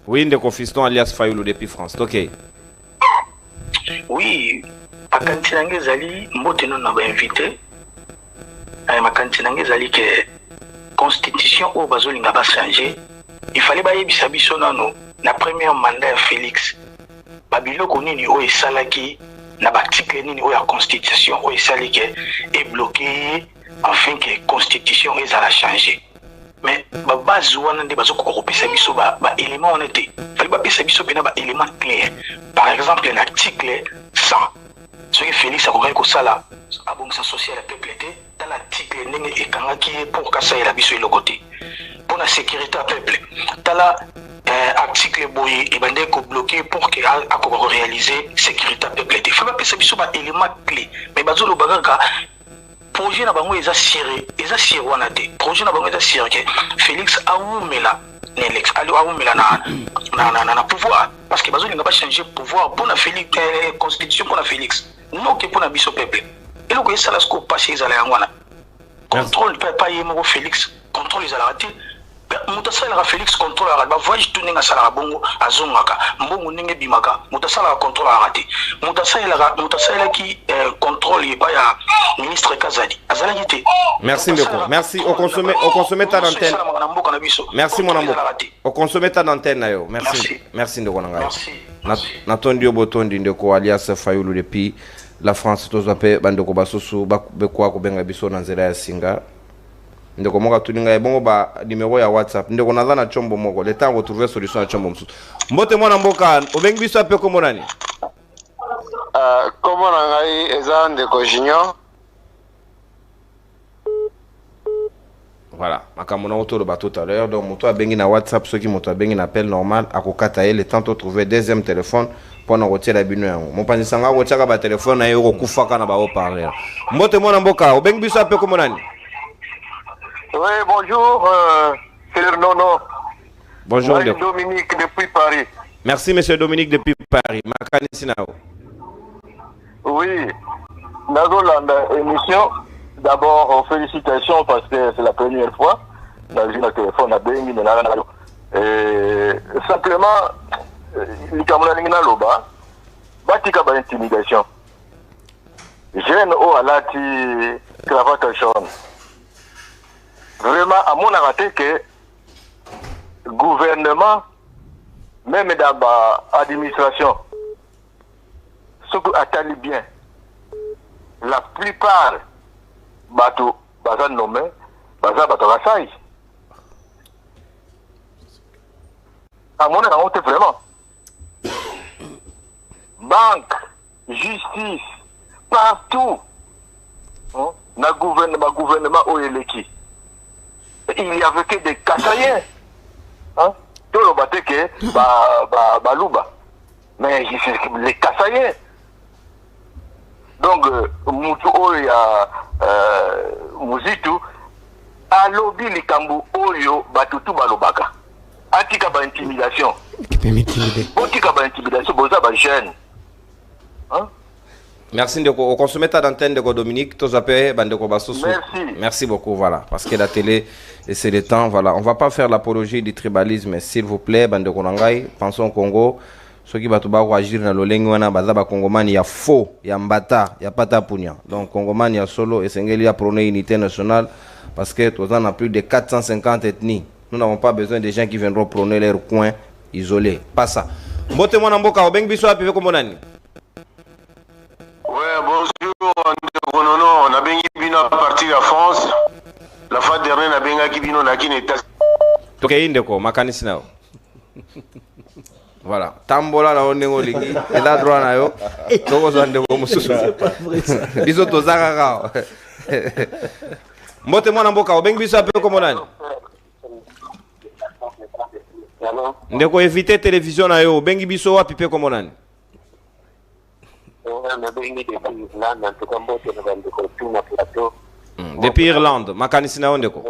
Oui, Ndeko Fiston alias Fayoulou depuis France. Ok. Oui, à Kantinange Zali, mbote non n'a pas invité. Ma Kantinange Zali que constitution au Bazoli n'a pas changé. Il fallait bailler bisabiso nano. La première mandat Félix. Babiloko nini o esalaki na article nini o ya constitution o esalaki est bloqué afin que constitution ezala changer. Mais ba base wana nde bazoko ko pesa biso ba élément on était. Fallait ba pesa biso pena ba élément clair. Par exemple l'article 100. Ce que Félix a ko sala abongisa social à peuple était dans l'article nini ekangaki pour kasa ya biso elokoté. Pour la sécurité à peuple. Tala article boye et bande ko bloqué pour que a réaliser sécurité peuple. Il faut pas que ça soit un élément clé. Mais bazolo bagaka projet na bango eza siré, eza siré wana te. Projet na bango eza siré que Félix awumela n'elex ali awumela na pouvoir parce que bazolo nga pas changer pouvoir pour la Félix constitution pour la Félix. Non que pour la biso peuple. Et le ko ça la sco passer za la wana. Contrôle pas yemo Félix, contrôle les raté. Mutasala Félix contrôle la voyage tourner à sala bongo azongaka mbongo ndenge bimaka mutasala contrôle raté mutasala qui contrôle pas ya ministre Kazadi azala yité. Merci Ndeko, merci au consommer ta antenne. Merci mon amour. Au consommer ta antenne na yo. Merci Ndeko nanga. Natondi Botondi Ndeko alias Fayoulou depuis la France tous appelé bandeko basusu bakwa ko benga biso na nzela ya singa. Ndeko moka tuninga ebongo ba numéro ya WhatsApp ndeko naza na chombo moko le temps retrouver solution na chombo msusu mbote mwana mboka obengi biso ape komo nani komo na ngai eza Ndeko Junior. Voilà makambo na otolo ba tout à l'heure donc moto abengi na WhatsApp soki moto abengi na appel normal akokata ele temps to trouver deuxième téléphone pour na retirer bino yango mopanzi sanga ko tshaka ba téléphone na yo ko kufaka na ba haut-parleur mbote mwana mboka obengi biso ape komo nani. Oui, bonjour, Frère Nono. Bonjour, Dominique depuis Paris. Merci, monsieur Dominique depuis Paris. Makanisinao. Oui, Nagolanda émission. D'abord, félicitations parce que c'est la première fois. Dans une téléphone à Bengi, simplement, l'Ikamuna Loba, Batika ba intimidation. Jeune au alati cravate jaune. Vraiment, à mon avis, que le gouvernement, même dans l'administration, ce qui attendent bien, la plupart, bateau, bazan nommé, bazan bateau rassaille. À mon avis, vraiment. Banque, justice, partout, le gouvernement au Eleki. Il n'y avait que des Kassaïens. Hein? Tout le bateau que Balouba. Mais les Kassaïens. Donc, Moutou Mouzitu, a lobby les Kambu Oyo, Batutu Balobaka. Atika ba intimidation. Qui peut m'intimider. Atika ba intimidation, Boza ba jeune. Hein? Merci de consommer ta d'antenne de Dominique, tous appelés, Bandeko Bassoussou. Merci. Merci beaucoup, voilà. Parce que la télé, c'est le temps, voilà. On va pas faire l'apologie du tribalisme, s'il vous plaît, Bandeko Nangai, pensons au Congo. Ceux qui vont agir dans le lengwana, Bazaba Congoman, il y a faux, il y a mbata, il y a patapunya. Donc Congoman, il y a solo, et Sengeli a prôné unité nationale, parce que tous on a plus de 450 ethnies. Nous n'avons pas besoin de gens qui viendront prôner leur coin isolé. Pas ça. Mbote mwana mboka, obeng biso apive komonani. Ouais, bonjour, on a bien bino à partir de la France. La fois dernière, on a bien bino na kineta. Ok, indeko, makanisi nao. Voilà, tambola na onengo lingi, eda droit na yo. Toko zo ndeko mususu. C'est pas vrai ça. Biso tozaka kao. Mbote mwana mboka, obeng biso apive komonani. Ndeko éviter télévision na yo, bengi biso wa pipe komonani. Depuis Irlande, makanisi na ondeko.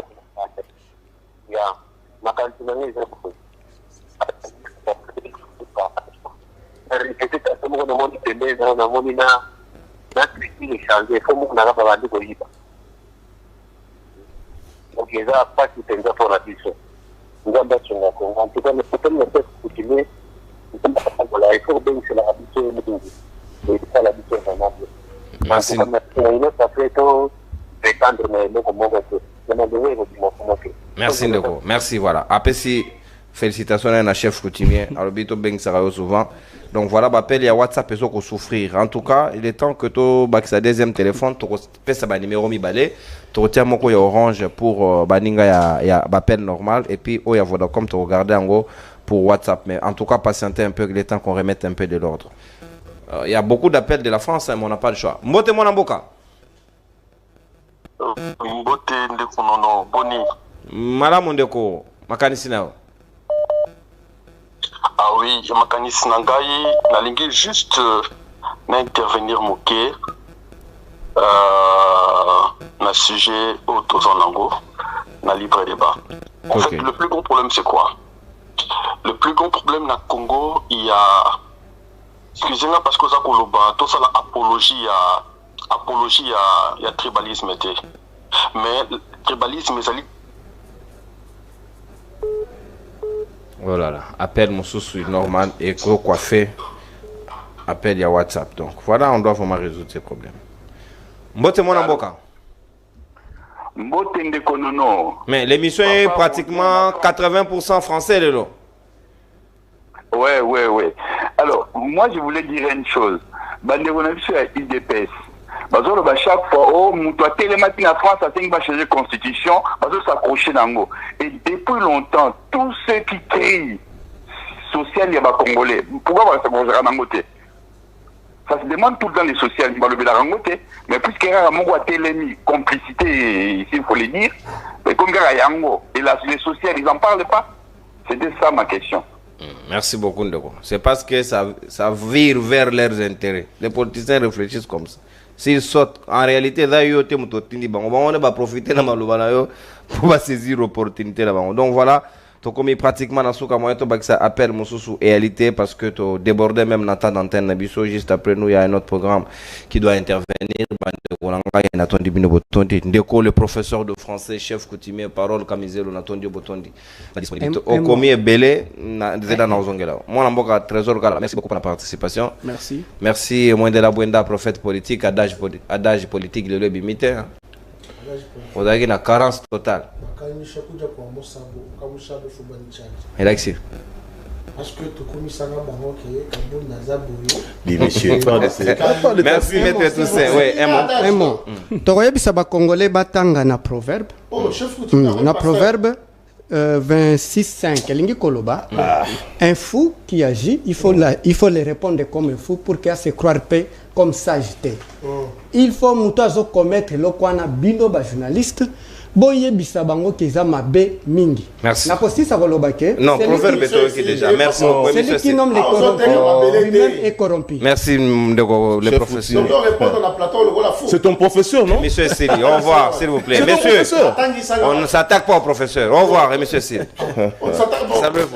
Merci. Merci Ndeko. Merci, voilà. Après si félicitations à un chef coutumier, Albito Beng Sarayo souvent. Donc voilà, appel il y a WhatsApp et ça qu'on souffrir. En tout cas, il est temps que tu bats sa deuxième téléphone, tu fais ça numéro mi balé, tu retiens mon coin orange pour baninga ya appel normal et puis oh ya Vodacom tu regarder en gros pour WhatsApp. Mais en tout cas, patienter un peu, il est temps qu'on remette un peu de l'ordre. Il y a beaucoup d'appels de la France, hein, mais on n'a pas le choix. Mbote mwana mboka. Mbote ndeko nono boni. Malamu ndeko makanisi nao. Ah oui, makanisi nangai nalingi juste n'intervenir moké na sujet autour nango na libre débat. En fait, le plus gros problème c'est quoi? Le plus gros problème na Congo, il y a excusez-moi parce que ça koloba tout ça la apologie à tribalisme était. Mais le tribalisme ça. Oh là là, appel mon sous normal et quoi fait appel il y a WhatsApp. Donc voilà, on doit vraiment résoudre ces problèmes. Mbote mwana mboka. Mbote ndeko nono. Mais l'émission est pratiquement 80% français le lot. Ouais. Alors, moi, je voulais dire une chose. Bandeko na biso ya IDPS. Bazolo ba chaque fois oh muto télématique en France a va changer la constitution, bazo s'accrocher nango. Et depuis longtemps, tous ceux qui crient social ya ba congolais, pourquoi va s'accrocher nango té? Ça se demande tout le temps les sociales ba le belango té, mais puisque y a mongo télémi complicité ici il faut le dire, mais comme gara yango et là les sociales ils en parlent pas. C'était ça ma question. Merci beaucoup Ndeko. C'est parce que ça vire vers leurs intérêts. Les politiciens réfléchissent comme ça. S'ils sautent, en réalité, là, ils on va profiter de pour saisir l'opportunité là-bas. Donc voilà, tu commis pratiquement dans ce cas, tu ça appelle mon sous réalité parce que tu débordé même dans ta antenne. Juste après nous, il y a un autre programme qui doit intervenir. Ndeko, le professeur de français, chef coutumier, parole, camiselo, Natondi Botondi. Au commis belé, merci beaucoup pour la participation. Merci. Merci, moins de la Buenda, prophète politique, adage politique, le bimité. Vous avez une carence totale. Et là, ici. Parce que tu commis ça dans le monsieur. Merci, maître Toussaint. Oui, un mot. Toroyebi saba congolais batanga na proverbe. Oh, chef coutumier. Na proverbe 26-5. Elingi koloba. Un fou qui agit, il faut le répondre comme un fou pour qu'il se croire paix comme sageté. Il faut muto commettre le kwana bino ba journaliste. Boye bisabango keza mabe mingi. Merci. Na posti sa kolobake. Non, proverbe qui déjà. Merci beaucoup. Celui qui nomme les corrompus lui-même est corrompu. Merci le professeur. C'est ton professeur, non? Monsieur Sili, au revoir, s'il vous plaît. Messieurs, on ne s'attaque pas au professeur. Au revoir, monsieur Sili. Salut.